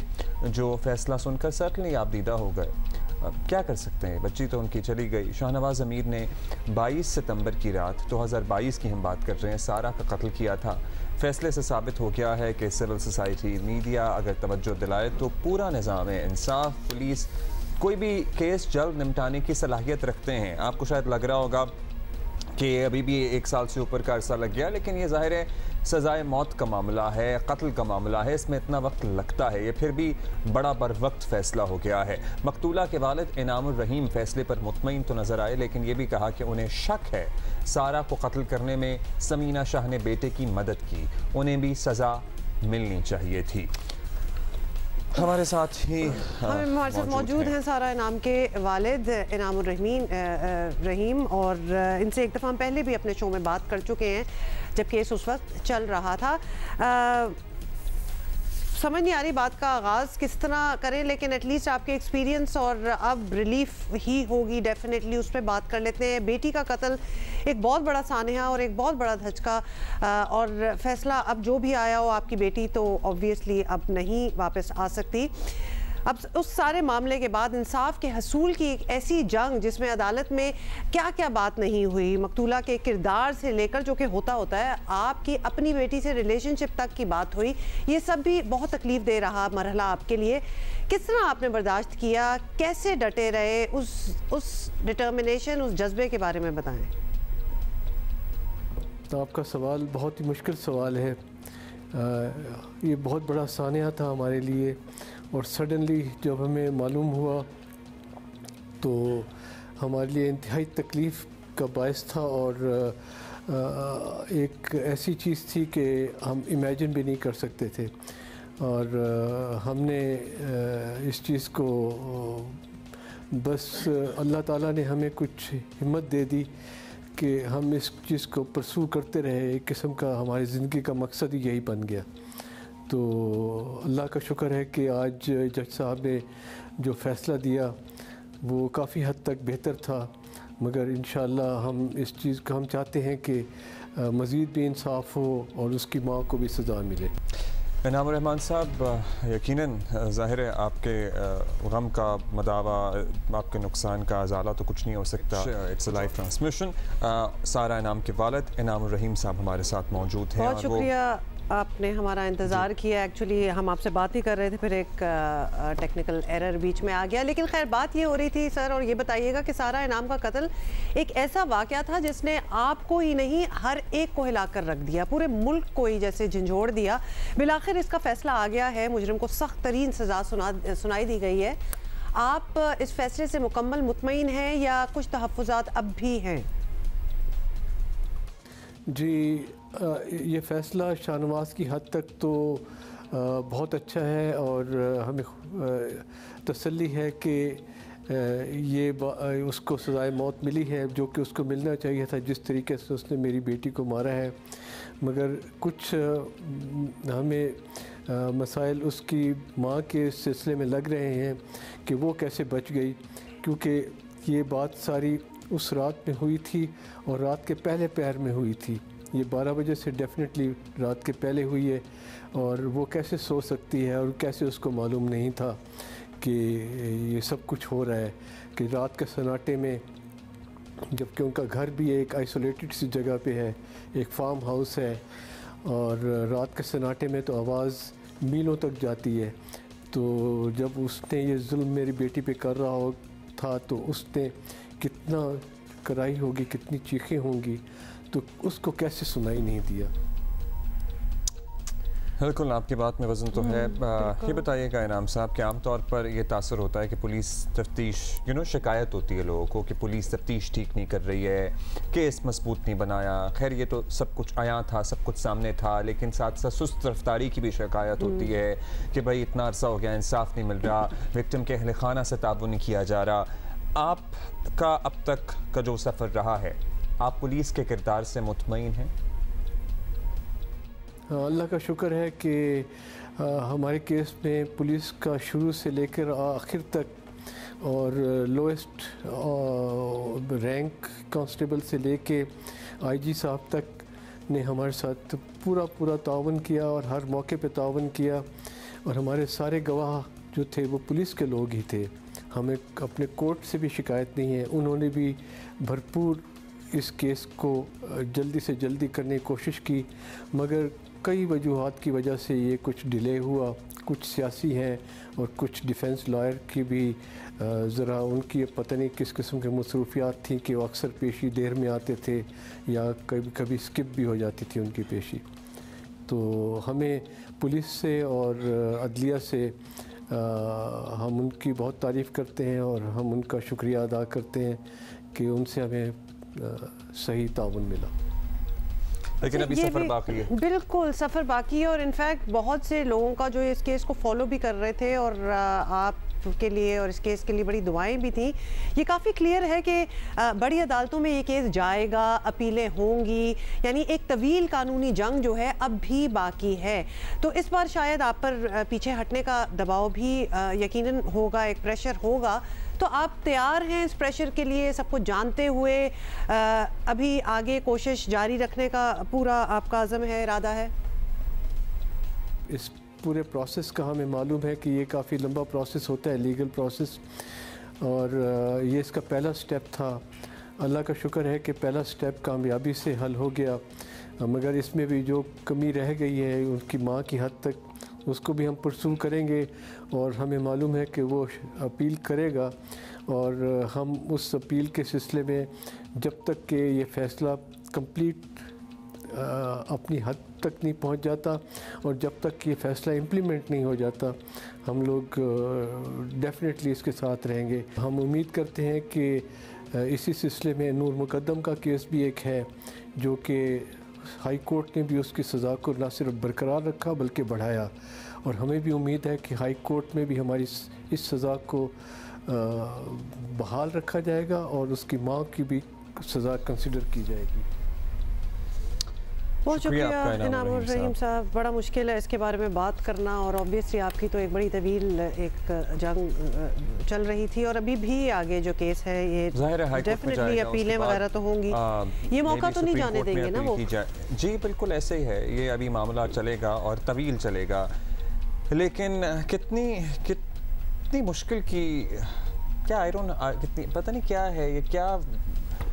जो फैसला सुनकर सर्टनली आप दीदा हो गए। क्या कर सकते हैं, बच्ची तो उनकी चली गई। शाहनवाज अमीर ने 22 सितंबर की रात 2022 की हम बात कर रहे हैं, सारा का कत्ल किया था। फैसले से साबित हो गया है कि सिविल सोसाइटी, मीडिया अगर तवज्जो दिलाए तो पूरा निज़ाम इंसाफ, पुलिस कोई भी केस जल्द निपटाने की सलाहियत रखते हैं। आपको शायद लग रहा होगा कि अभी भी 1 साल से ऊपर का अरसा लग गया, लेकिन ये ज़ाहिर है सज़ाए मौत का मामला है, कत्ल का मामला है, इसमें इतना वक्त लगता है। ये फिर भी बड़ा बर वक्त फ़ैसला हो गया है। मकतूला के वालिद इनामुर रहीम फ़ैसले पर मुतमईन तो नज़र आए, लेकिन ये भी कहा कि उन्हें शक है सारा को कत्ल करने में समीना शाह ने बेटे की मदद की, उन्हें भी सज़ा मिलनी चाहिए थी। हमारे साथ ही हमारे साथ मौजूद हैं सारा इनाम के वालिद इनामुर रहीम, और इनसे एक दफ़ा हम पहले भी अपने शो में बात कर चुके हैं जब केस उस वक्त चल रहा था। समझ नहीं आ रही बात का आगाज़ किस तरह करें, लेकिन एटलीस्ट आपके एक्सपीरियंस और अब रिलीफ ही होगी डेफिनेटली, उस पर बात कर लेते हैं। बेटी का कत्ल एक बहुत बड़ा सानहा और एक बहुत बड़ा धचका, और फैसला अब जो भी आया हो, आपकी बेटी तो ऑब्वियसली अब नहीं वापस आ सकती। अब उस सारे मामले के बाद इंसाफ के हसूल की एक ऐसी जंग जिसमें अदालत में क्या क्या बात नहीं हुई, मकतूला के किरदार से लेकर जो कि होता है आपकी अपनी बेटी से रिलेशनशिप तक की बात हुई, ये सब भी बहुत तकलीफ दे रहा मरहला आपके लिए। किस तरह आपने बर्दाश्त किया, कैसे डटे रहे, उस डिटर्मिनेशन, उस जज्बे के बारे में बताएं। तो आपका सवाल बहुत ही मुश्किल सवाल है। ये बहुत बड़ा सानिया था हमारे लिए, और सडनली जब हमें मालूम हुआ तो हमारे लिए इंतहाई तकलीफ़ का बायस था, और एक ऐसी चीज़ थी कि हम इमेजिन भी नहीं कर सकते थे। और हमने इस चीज़ को बस अल्लाह ताला ने हमें कुछ हिम्मत दे दी कि हम इस चीज़ को परसू करते रहे। एक किस्म का हमारी ज़िंदगी का मकसद ही यही बन गया। तो अल्लाह का शुक्र है कि आज जज साहब ने जो फ़ैसला दिया वो काफ़ी हद तक बेहतर था, मगर इंशाअल्लाह हम इस चीज़ को हम चाहते हैं कि मज़ीद भी इंसाफ हो और उसकी माँ को भी सज़ा मिले। इनामुर रहमान साहब, यकीनन ज़ाहिर है आपके गम का मदावा, आपके नुकसान का अजाला तो कुछ नहीं हो सकता। It's a life transmission. सारा इनाम के वालिद इनामुर रहीम साहब हमारे साथ मौजूद हैं। बहुत शुक्रिया, आपने हमारा इंतज़ार किया। एक्चुअली हम आपसे बात ही कर रहे थे, फिर एक टेक्निकल एरर बीच में आ गया। लेकिन खैर बात ये हो रही थी सर, और ये बताइएगा कि सारा इनाम का कत्ल एक ऐसा वाक़या था जिसने आपको ही नहीं हर एक को हिलाकर रख दिया, पूरे मुल्क को ही जैसे झंझोड़ दिया। बिलाखिर इसका फ़ैसला आ गया है, मुजरिम को सख्त तरीन सज़ा सुनाई दी गई है। आप इस फैसले से मुकम्मल मुतमईन हैं या कुछ तहफ़्फ़ुज़ात अब भी हैं? जी, ये फ़ैसला शाहनवाज़ की हद तक तो बहुत अच्छा है, और हमें तसल्ली है कि ये उसको सज़ाए मौत मिली है, जो कि उसको मिलना चाहिए था, जिस तरीके से उसने मेरी बेटी को मारा है। मगर कुछ हमें मसाइल उसकी माँ के सिलसिले में लग रहे हैं कि वो कैसे बच गई, क्योंकि ये बात सारी उस रात में हुई थी और रात के पहले पहर में हुई थी। ये 12 बजे से डेफिनेटली रात के पहले हुई है, और वो कैसे सो सकती है, और कैसे उसको मालूम नहीं था कि ये सब कुछ हो रहा है। कि रात के सन्नाटे में, जबकि उनका घर भी एक आइसोलेटेड सी जगह पे है, एक फार्म हाउस है, और रात के सन्नाटे में तो आवाज़ मीलों तक जाती है। तो जब उसने ये जुल्म मेरी बेटी पे कर रहा हो था, तो उसने कितना कराई होगी, कितनी चीखें होंगी, तो उसको कैसे सुनाई नहीं दिया। बिल्कुल, आपकी बात में वज़न तो है। ये बताइएगा इनाम साहब कि आमतौर पर ये तासर होता है कि पुलिस तफ्तीश शिकायत होती है लोगों को कि पुलिस तफ्तीश ठीक नहीं कर रही है, केस मजबूत नहीं बनाया। खैर ये तो सब कुछ आया था, सब कुछ सामने था, लेकिन साथ साथ सुस्त रफ्तारी की भी शिकायत होती है कि भाई इतना अरसा हो गया, इंसाफ नहीं मिल रहा, विक्टिम के अहल खाना से ताउन नहीं किया जा रहा। आपका अब तक का जो सफ़र रहा है, आप पुलिस के किरदार से मुतमईन हैं? अल्लाह का शुक्र है कि हमारे केस में पुलिस का शुरू से लेकर आखिर तक, और लोएस्ट रैंक कांस्टेबल से लेके आईजी साहब तक ने हमारे साथ पूरा ताउन किया, और हर मौके पे ताउन किया। और हमारे सारे गवाह जो थे वो पुलिस के लोग ही थे। हमें अपने कोर्ट से भी शिकायत नहीं है, उन्होंने भी भरपूर इस केस को जल्दी से जल्दी करने की कोशिश की, मगर कई वजूहात की वजह से ये कुछ डिले हुआ। कुछ सियासी हैं और कुछ डिफेंस लॉयर की भी ज़रा उनकी पता नहीं किस किस्म की मसरूफियात थी कि वो अक्सर पेशी देर में आते थे, या कभी कभी स्किप भी हो जाती थी उनकी पेशी। तो हमें पुलिस से और अदलिया से हम उनकी बहुत तारीफ़ करते हैं, और हम उनका शुक्रिया अदा करते हैं कि उनसे हमें सही ताउन मिला। लेकिन अभी सफ़र बाकी है। बिल्कुल सफ़र बाकी है, और इनफैक्ट बहुत से लोगों का जो इस केस को फॉलो भी कर रहे थे, और आप के लिए और इस केस के लिए बड़ी दुआएं भी थी। ये काफ़ी क्लियर है कि बड़ी अदालतों में ये केस जाएगा, अपीलें होंगी, यानी एक तवील कानूनी जंग जो है अब भी बाकी है। तो इस बार शायद आप पर पीछे हटने का दबाव भी यकीनन होगा, एक प्रेशर होगा। तो आप तैयार हैं इस प्रेशर के लिए, सब कुछ जानते हुए अभी आगे कोशिश जारी रखने का पूरा आपका अज़म है, इरादा है? इस पूरे प्रोसेस का हमें मालूम है कि ये काफ़ी लंबा प्रोसेस होता है, लीगल प्रोसेस, और ये इसका पहला स्टेप था। अल्लाह का शुक्र है कि पहला स्टेप कामयाबी से हल हो गया, मगर इसमें भी जो कमी रह गई है उनकी माँ की हद तक, उसको भी हम परसू करेंगे, और हमें मालूम है कि वो अपील करेगा, और हम उस अपील के सिलसिले में जब तक कि ये फ़ैसला कंप्लीट अपनी हद तक नहीं पहुंच जाता, और जब तक ये फ़ैसला इम्प्लीमेंट नहीं हो जाता हम लोग डेफिनेटली इसके साथ रहेंगे। हम उम्मीद करते हैं कि इसी सिलसिले में नूर मुकद्दम का केस भी एक है जो कि हाई कोर्ट ने भी उसकी सज़ा को न सिर्फ बरकरार रखा बल्कि बढ़ाया, और हमें भी उम्मीद है कि हाई कोर्ट में भी हमारी इस सज़ा को बहाल रखा जाएगा और उसकी माँ की भी सज़ा कंसिडर की जाएगी। बहुत शुक्रिया इनामुर रहीम साहब। बड़ा मुश्किल है इसके बारे में बात करना, और ऑब्वियसली आपकी तो एक बड़ी तवील एक जंग चल रही थी, और अभी भी आगे जो केस है ये डेफिनेटली अपीलें वगैरह तो होंगी, ये मौका तो नहीं जाने देंगे ना वो। जी बिल्कुल ऐसे ही है, ये अभी मामला चलेगा और तवील चलेगा, लेकिन कितनी मुश्किल की क्या आई डोंट कितनी पता नहीं क्या है ये, क्या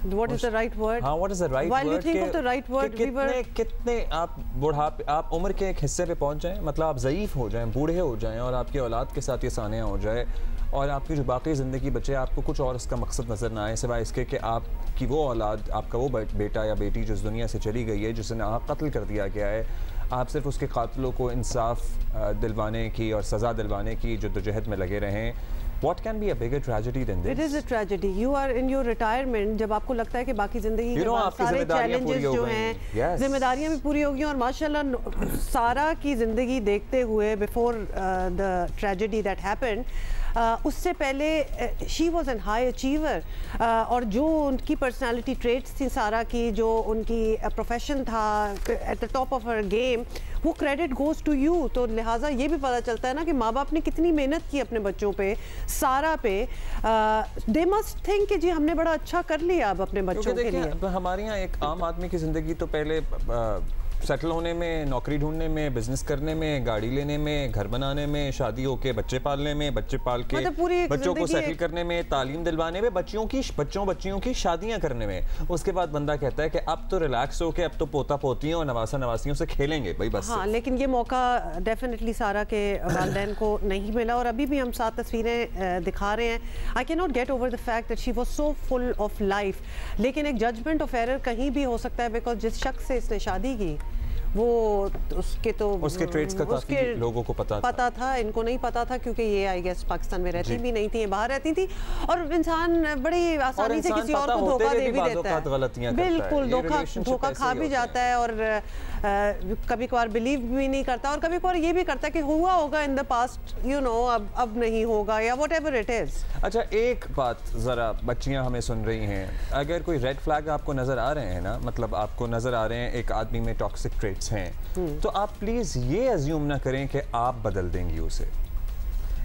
What is the right word? हाँ, what is the right While word? you think of the right word, कितने आप बुढ़ापे, आप उम्र के एक हिस्से पे पहुंच जाएं, मतलब आप ज़ईफ़ हो जाएं, बूढ़े हो जाएं, और आपकी औलाद के साथ ये सानिया हो जाए, और आपकी जो बाकी ज़िंदगी बचे आपको कुछ और इसका मकसद नज़र ना आए सिवाय इसके कि आपकी वो औलाद, आपका वो बेटा या बेटी जो इस दुनिया से चली गई है, जिसे ना कत्ल कर दिया गया है, आप सिर्फ उसके कातिलों को इंसाफ दिलवाने की और सज़ा दिलवाने की जद्दोजहद में लगे रहें। What can be a bigger tragedy than this? It is a tragedy. You are in your retirement, जब आपको लगता है कि बाकी ज़िंदगी के बाद सारे चैलेंजेस जो हैं, जिम्मेदारियां भी पूरी होगी, और माशाल्लाह सारा की ज़िंदगी देखते हुए before the tragedy that happened, उससे पहले she was an high achiever, और जो उनकी पर्सनालिटी ट्रेट्स थी सारा की, जो उनकी प्रोफेशन था at the top of her game, वो क्रेडिट गोज़ टू यू। तो लिहाजा ये भी पता चलता है ना कि माँ बाप ने कितनी मेहनत की अपने बच्चों पे, सारा पे। दे मस्ट थिंक कि जी हमने बड़ा अच्छा कर लिया अब अपने बच्चों के लिए। हमारे यहाँ एक आम आदमी की ज़िंदगी तो पहले सेटल होने में, नौकरी ढूंढने में, बिजनेस करने में, गाड़ी लेने में, घर बनाने में, शादी होके बच्चे पालने में, बच्चे पाल के मतलब बच्चों को सेटल करने में, तालीम दिलवाने में, बच्चियों की शादियां करने में, उसके बाद बंदा कहता है कि अब तो रिलैक्स होके अब तो पोता पोतियों और नवासा नवासियों से खेलेंगे भाई बस। हाँ, लेकिन ये मौका डेफिनेटली सारा के वालिदैन को नहीं मिला, और अभी भी हम साथ तस्वीरें दिखा रहे हैं। I can not get over the fact that she was so full of life, लेकिन एक जजमेंट ऑफ एरर कहीं भी हो सकता है, बिकॉज जिस शख्स से इसने शादी की वो उसके ट्रेड्स का काफी लोगों को पता था, इनको नहीं पता था, क्योंकि ये आई गेस पाकिस्तान में रहती भी नहीं थी, ये बाहर रहती थी, और इंसान बड़ी आसानी से किसी और को धोखा दे भी देता है, बिल्कुल धोखा खा भी जाता है, और कभी कभार बिलीव भी नहीं करता, और कभी कभार ये भी करता है कि हुआ होगा in the past, you know, अब नहीं होगा, या व्हाटएवर इट इज। अच्छा, एक बात ज़रा बच्चियां हमें सुन रही हैं, अगर कोई रेड फ्लैग आपको नज़र आ रहे हैं ना, मतलब आपको नज़र आ रहे हैं एक आदमी में टॉक्सिक ट्रेट्स हैं, तो आप प्लीज़ ये अज्यूम ना करें कि आप बदल देंगी उसे,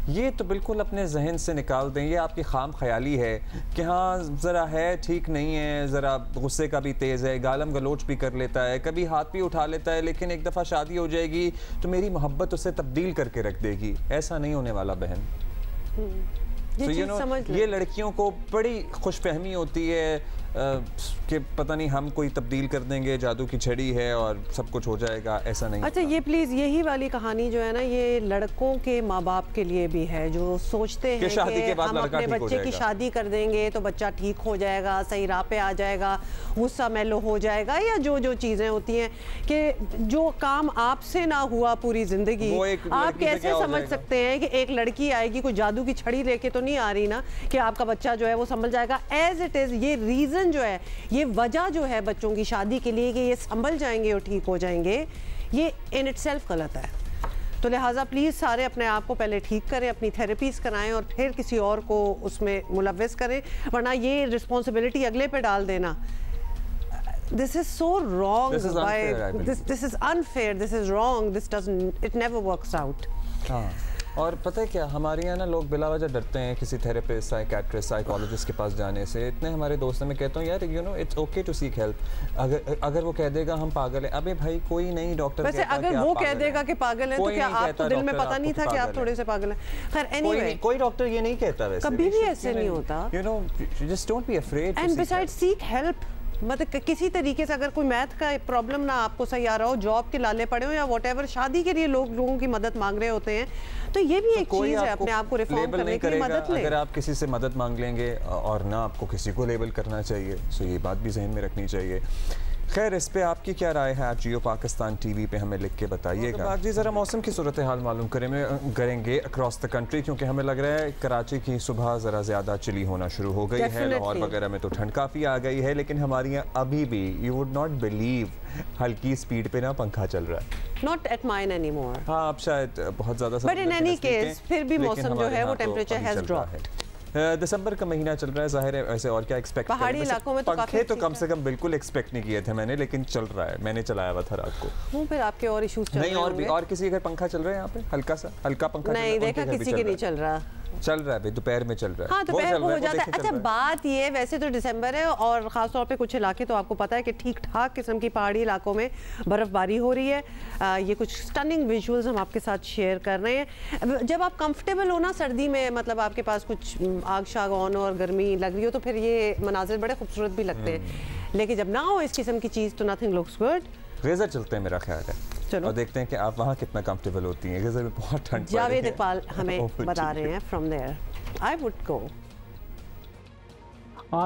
ये तो बिल्कुल अपने जहन से निकाल दें, ये आपकी खाम ख्याली है कि हाँ ज़रा है ठीक नहीं है, ज़रा गुस्से का भी तेज़ है, गालम गलोच भी कर लेता है, कभी हाथ भी उठा लेता है, लेकिन एक दफ़ा शादी हो जाएगी तो मेरी मोहब्बत उसे तब्दील करके रख देगी। ऐसा नहीं होने वाला बहन। ये लड़कियों को बड़ी खुशफहमी होती है कि पता नहीं हम कोई तब्दील कर देंगे, जादू की छड़ी है और सब कुछ हो जाएगा, ऐसा नहीं। अच्छा, ये प्लीज़ यही वाली कहानी जो है ना, ये लड़कों के माँ बाप के लिए भी है, जो सोचते हैं कि हम अपने बच्चे की शादी कर देंगे तो बच्चा ठीक हो जाएगा, सही राह पे आ जाएगा, गुस्सा मैलो हो जाएगा, या जो चीज़ें होती हैं कि जो काम आपसे ना हुआ पूरी ज़िंदगी, आप कैसे समझ सकते हैं कि एक लड़की आएगी कोई जादू की छड़ी लेके तो नहीं आ रही ना कि आपका बच्चा जो है वो संभल जाएगा। एज इट इज़ ये रीज़न जो है, ये वजह जो है बच्चों की शादी के लिए कि ये संभल जाएंगे और ठीक हो जाएंगे, ये इन इटसेल्फ गलत है। तो लिहाजा प्लीज़ सारे अपने आप को पहले ठीक करें, अपनी थेरेपीज कराएं, और फिर किसी और को उसमें मुलव्वस करें, वरना ये रिस्पॉन्सिबिलिटी अगले पे डाल देना, this is so wrong, this is unfair, this is wrong, it never works out। और पता है क्या, हमारे यहाँ ना लोग बिला वजह डरते हैं किसी थेरेपिस्ट, साइकेट्रिस्ट, साइकोलॉजिस्ट के पास जाने से। इतने हमारे दोस्त, मैं कहता हूँ यार you know it's okay to seek help. अगर वो कह देगा हम पागल हैं, अबे भाई कोई नहीं डॉक्टर वैसे अगर वो कह देगा कि पागल हैं तो क्या आपको दिल में पता नहीं था कि आप थोड़े से पागल हैं? खैर एनीवे, कोई डॉक्टर ये नहीं कहता, वैसे कभी भी ऐसे नहीं होता, you know, just don't be afraid and besides seek help. मतलब किसी तरीके से अगर कोई मैथ का प्रॉब्लम ना आपको सही आ रहा हो, जॉब के लाले पड़े हो या व्हाटएवर, शादी के लिए लोगों की मदद मांग रहे होते हैं, तो ये भी एक चीज़ है, अपने आप को रिफॉर्म करने के लिए मदद लें। अगर आप किसी से मदद मांग लेंगे और ना आपको किसी को लेबल करना चाहिए, सो ये बात भी जहन में रखनी चाहिए। खैर इस पे आपकी क्या राय है? आप जियो पाकिस्तान टीवी पे हमें लिख के बताइएगा। जी ज़रा मौसम की सूरत हाल मालूम करेंगे अक्रॉस द कंट्री, क्योंकि हमें लग रहा है कराची की सुबह ज़रा ज़्यादा चिली होना शुरू हो गई है। लाहौर वगैरह में तो ठंड काफ़ी आ गई है, लेकिन हमारे यहाँ अभी भी यू वुड नॉट बिलीव हल्की स्पीड पे ना पंखा चल रहा है। Not at mine anymore. हाँ आप शायद बहुत ज़्यादा, But in any case फिर भी मौसम जो है वो टेम्परेचर हैज ड्रॉप्ड। दिसंबर का महीना चल रहा है, जाहिर है ऐसे और क्या एक्सपेक्ट करें। पहाड़ी इलाकों में तो पंखे तो कम से कम बिल्कुल एक्सपेक्ट नहीं किए थे मैंने, लेकिन चल रहा है, मैंने चलाया हुआ था रात को। वो फिर आपके और इश्यूज चल रहे हैं। नहीं और भी, और किसी के घर पंखा चल रहा है यहाँ पे? हल्का पंखा नहीं देखा, किसी के नहीं चल रहा है भाई, दोपहर में चल रहा है। हाँ दोपहर को हो जाता है। अच्छा बात ये, वैसे तो दिसंबर है और ख़ास तौर पे कुछ इलाके तो आपको पता है कि ठीक ठाक किस्म की पहाड़ी इलाकों में बर्फ़बारी हो रही है। ये कुछ स्टनिंग विजुअल्स हम आपके साथ शेयर कर रहे हैं। जब आप कंफर्टेबल हो ना सर्दी में, मतलब आपके पास कुछ आग शाग ऑन और गर्मी लग रही हो, तो फिर ये मनाजिर बड़े खूबसूरत भी लगते हैं। लेकिन जब ना हो इस किस्म की चीज़ तो नथिंग लुक्स गुड। गज़र चलते हैं मेरा ख्याल है, चलो और देखते हैं कि आप वहाँ कितना कंफर्टेबल होती हैं। गज़र में बहुत ठंड पड़ रही है। जावेद इकबाल हमें बता रहे हैं from there. I would go.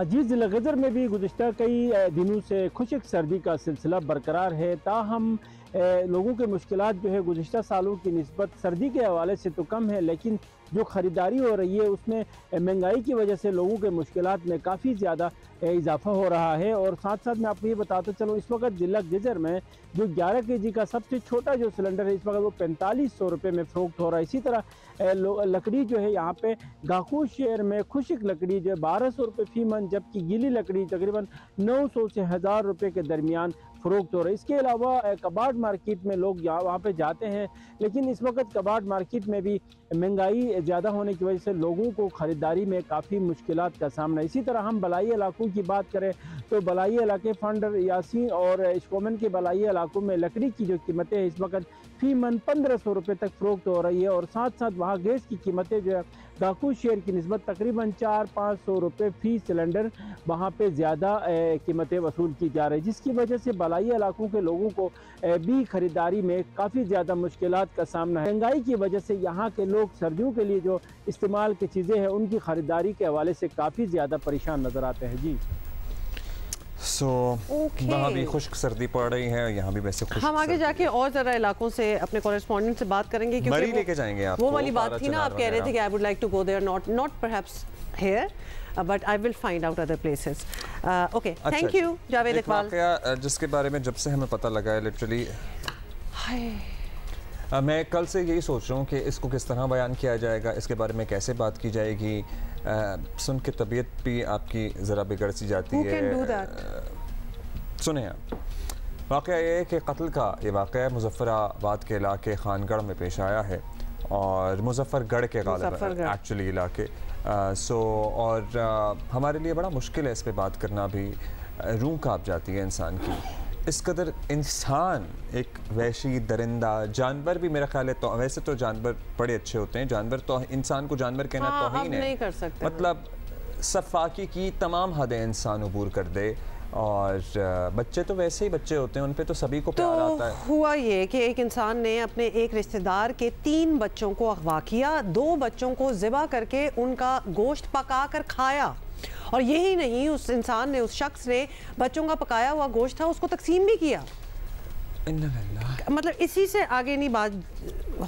जी ज़िला गज़र में भी गुज़िश्ता कई दिनों से खुश्क सर्दी का सिलसिला बरकरार है। ताहम लोगों के मुश्किलात जो है गुज़िश्ता सालों की निस्बत सर्दी के हवाले से तो कम है, लेकिन जो ख़रीदारी हो रही है उसमें महंगाई की वजह से लोगों के मुश्किलात में काफ़ी ज़्यादा इजाफा हो रहा है। और साथ साथ मैं आपको ये बताता चलूँ, इस वक्त ज़िला गज़र में जो 11 kg का सबसे छोटा जो सिलेंडर है इस वक्त वो 4500 रुपये में फ़रोख्त हो रहा है। इसी तरह लकड़ी जो है यहाँ पे गाखू शहर में खुश्क लकड़ी जो है 1200 रुपये फ़ी मन, जबकि गीली लकड़ी तकरीबन 900 से 1000 रुपये के दरमियान फ़रोख्त हो रहा है। इसके अलावा कबाड़ मार्केट में लोग वहाँ पे जाते हैं, लेकिन इस वक्त कबाड़ मार्केट में भी महंगाई ज़्यादा होने की वजह से लोगों को ख़रीदारी में काफ़ी मुश्किलात का सामना है। इसी तरह हम बलाई इलाकों की बात करें तो बलाई इलाके फंडर यासीन और इश्कोमन के बलाई इलाकों में लकड़ी की जो कीमतें हैं इस वक्त फ़ी मन 1500 रुपये तक फ़रोख्त हो रही है। और साथ साथ वहाँ गैस की कीमतें जो है गाकू शेयर की निस्बत तकरीबन 400-500 रुपये फ़ी सिलेंडर वहाँ पे ज़्यादा कीमतें वसूल की जा रही है, जिसकी वजह से बलाई इलाकों के लोगों को भी ख़रीदारी में काफ़ी ज़्यादा मुश्किलात का सामना है। महंगाई की वजह से यहाँ के लोग सर्दियों के लिए जो इस्तेमाल की चीज़ें हैं उनकी ख़रीदारी के हवाले से काफ़ी ज़्यादा परेशान नज़र आते हैं। जी वहाँ भी खुश्क सर्दी पड़ रही है, यहाँ भी वैसे खुश्क। हम आगे जाके और ज़रा इलाकों से अपने कॉरेस्पॉन्डेंट से बात करेंगे, क्योंकि लेके जाएंगे आपको। वो वाली बात थी ना, आप कह रहे थे कि I would like to go there, not perhaps here, but I will find out other places. Okay, thank you Javed Iqbal. जिसके बारे में जब से हमें पता लगा है लिटरली, मैं कल से यही सोच रहा हूँ कि इसको किस तरह बयान किया जाएगा, इसके बारे में कैसे बात की जाएगी। सुन के तबीयत भी आपकी ज़रा बिगड़ सी जाती है। सुने आप, वाक़या ये है कि कत्ल का ये वाक़या मुज़फ़्फ़राबाद के इलाके खानगढ़ में पेश आया है, और मुज़फ़्फ़रगढ़ के गालिब एक्चुअली इलाके। और हमारे लिए बड़ा मुश्किल है इस पर बात करना भी, रूह काँप जाती है इंसान की। इस कदर इंसान एक वैशी दरिंदा जानवर भी, मेरा ख्याल है तो वैसे तो जानवर बड़े अच्छे होते हैं, जानवर तो इंसान को जानवर कहना तौहीन है, नहीं कर सकते। मतलब सफाकी की तमाम हदें इंसान अबूर कर दे। और बच्चे तो वैसे ही बच्चे होते हैं, उन पे तो सभी को प्यार आता है। हुआ ये कि एक इंसान ने अपने एक रिश्तेदार के 3 बच्चों को अगवा किया, 2 बच्चों को ज़िबा करके उनका गोश्त पका कर खाया, और यही नहीं, उस इंसान ने, उस शख्स ने बच्चों का पकाया हुआ गोश्त था उसको तकसीम भी किया। मतलब इसी से आगे नहीं बात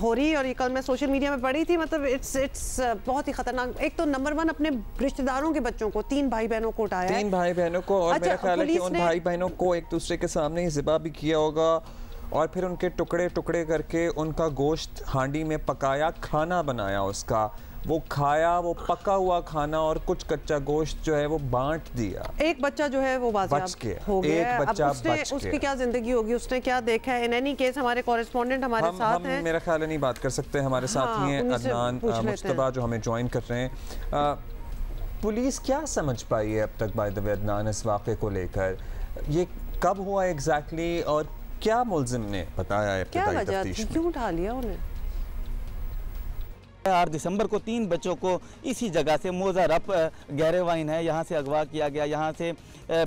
हो रही। और ये कल मैं सोशल मीडिया में पढ़ी थी, मतलब इट्स बहुत ही खतरनाक। एक तो नंबर 1 अपने रिश्तेदारों के बच्चों को, 3 भाई बहनों को उठाया, 3 भाई बहनों को, और मेरा ख्याल है कि उन भाई बहनों को एक दूसरे के सामने ही ज़िबा भी किया होगा, और फिर उनके टुकड़े टुकड़े करके उनका गोश्त हांडी में पकाया, खाना बनाया, उसका वो खाया, वो पका हुआ खाना, और कुछ कच्चा गोश्त जो है वो बांट दिया। एक बच्चा जो है वो बाज़ियाब हो गया। एक बच्चा बच उसकी क्या जिंदगी होगी, उसने क्या देखा है। इन एनी केस हमारे कॉरेस्पॉन्डेंट हमारे साथ हैं, मेरा ख्याल है नहीं बात कर सकते, हमारे साथ ही हैं अदनान मुश्तबा जो हमें ज्वाइन कर रहे हैं। पुलिस क्या समझ पाई है अब तक बाय द वे अदनान इस वाक़े को लेकर? ये कब हुआ एग्जैक्टली, और क्या मुल्ज़िम ने बताया है? क्या वजह थी, क्यों उठा लिया उन्हें? 8 दिसंबर को 3 बच्चों को इसी जगह से मोज़ारफ गहरेवाइन है, यहाँ से अगवा किया गया। यहाँ से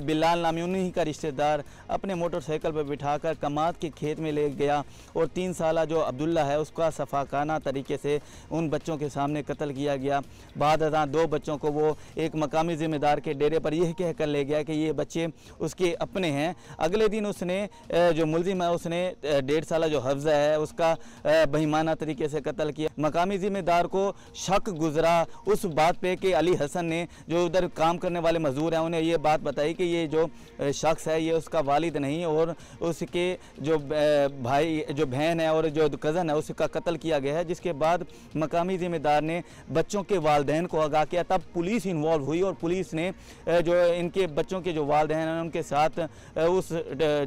बिलाल नामी उन्हीं का रिश्तेदार अपने मोटरसाइकिल पर बिठाकर कमात के खेत में ले गया और 3 साला जो अब्दुल्ला है उसका सफाकाना तरीके से उन बच्चों के सामने कत्ल किया गया। बाद 2 बच्चों को वो एक मकामी ज़िम्मेदार के डेरे पर यह कह कर ले गया कि ये बच्चे उसके अपने हैं। अगले दिन उसने जो मुलजिम है उसने 1.5 साला जो हफ्ज़ा है उसका बेईमाना तरीके से कत्ल किया। मकामी ज़िम्मेदार को शक गुजरा उस बात पे कि अली हसन ने जो उधर काम करने वाले मजदूर हैं उन्हें ये बात बताई कि ये जो शख्स है ये उसका वालिद नहीं और उसके जो भाई जो बहन है और जो कज़न है उसका कत्ल किया गया है। जिसके बाद मकामी ज़िम्मेदार ने बच्चों के वालिदैन को आगाह किया, तब पुलिस इन्वॉल्व हुई और पुलिस ने जो इनके बच्चों के जो वालिदैन हैं उनके साथ उस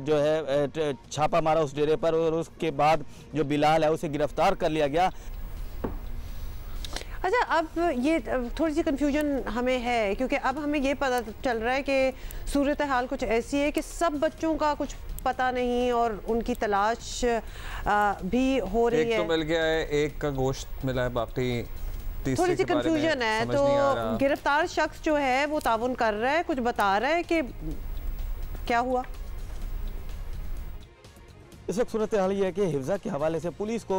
जो है छापा मारा उस डेरे पर और उसके बाद जो बिलाल है उसे गिरफ्तार कर लिया गया। अच्छा, अब ये थोड़ी सी कन्फ्यूजन हमें है क्योंकि अब हमें ये पता चल रहा है कि सूरत हाल कुछ ऐसी है कि सब बच्चों का कुछ पता नहीं और उनकी तलाश भी हो रही है। एक तो मिल गया है, एक का गोश्त मिला है, बाकी थोड़ी सी कंफ्यूजन है। तो गिरफ्तार शख्स जो है वो ताउन कर रहा है, कुछ बता रहा है कि क्या हुआ। इस वक्त सूरत हाल ये है कि हिफ्ज़ा के हवाले से पुलिस को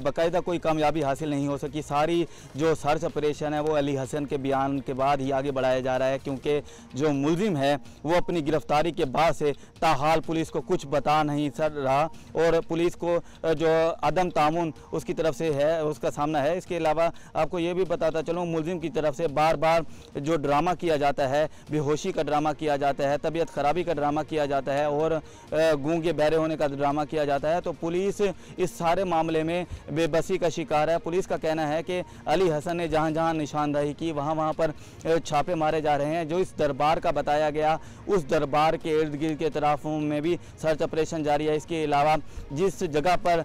बाकायदा कोई कामयाबी हासिल नहीं हो सकी। सारी जो सर्च ऑपरेशन है वो अली हसन के बयान के बाद ही आगे बढ़ाया जा रहा है क्योंकि जो मुलजिम है वो अपनी गिरफ्तारी के बाद से ताहाल पुलिस को कुछ बता नहीं सर रहा और पुलिस को जो अदम तामुन उसकी तरफ से है उसका सामना है। इसके अलावा आपको ये भी बताता चलूँ मुलजिम की तरफ से बार बार जो ड्रामा किया जाता है, बेहोशी का ड्रामा किया जाता है, तबीयत ख़राबी का ड्रामा किया जाता है और गूंगे बहरे होने का ड्रामा किया जाता है। तो पुलिस इस सारे मामले में बेबसी का शिकार है। पुलिस का कहना है कि अली हसन ने जहां जहां निशानदेही की वहां वहां पर छापे मारे जा रहे हैं। जो इस दरबार का बताया गया उस दरबार के इर्द गिर्द के तरफों में भी सर्च ऑपरेशन जारी है। इसके अलावा जिस जगह पर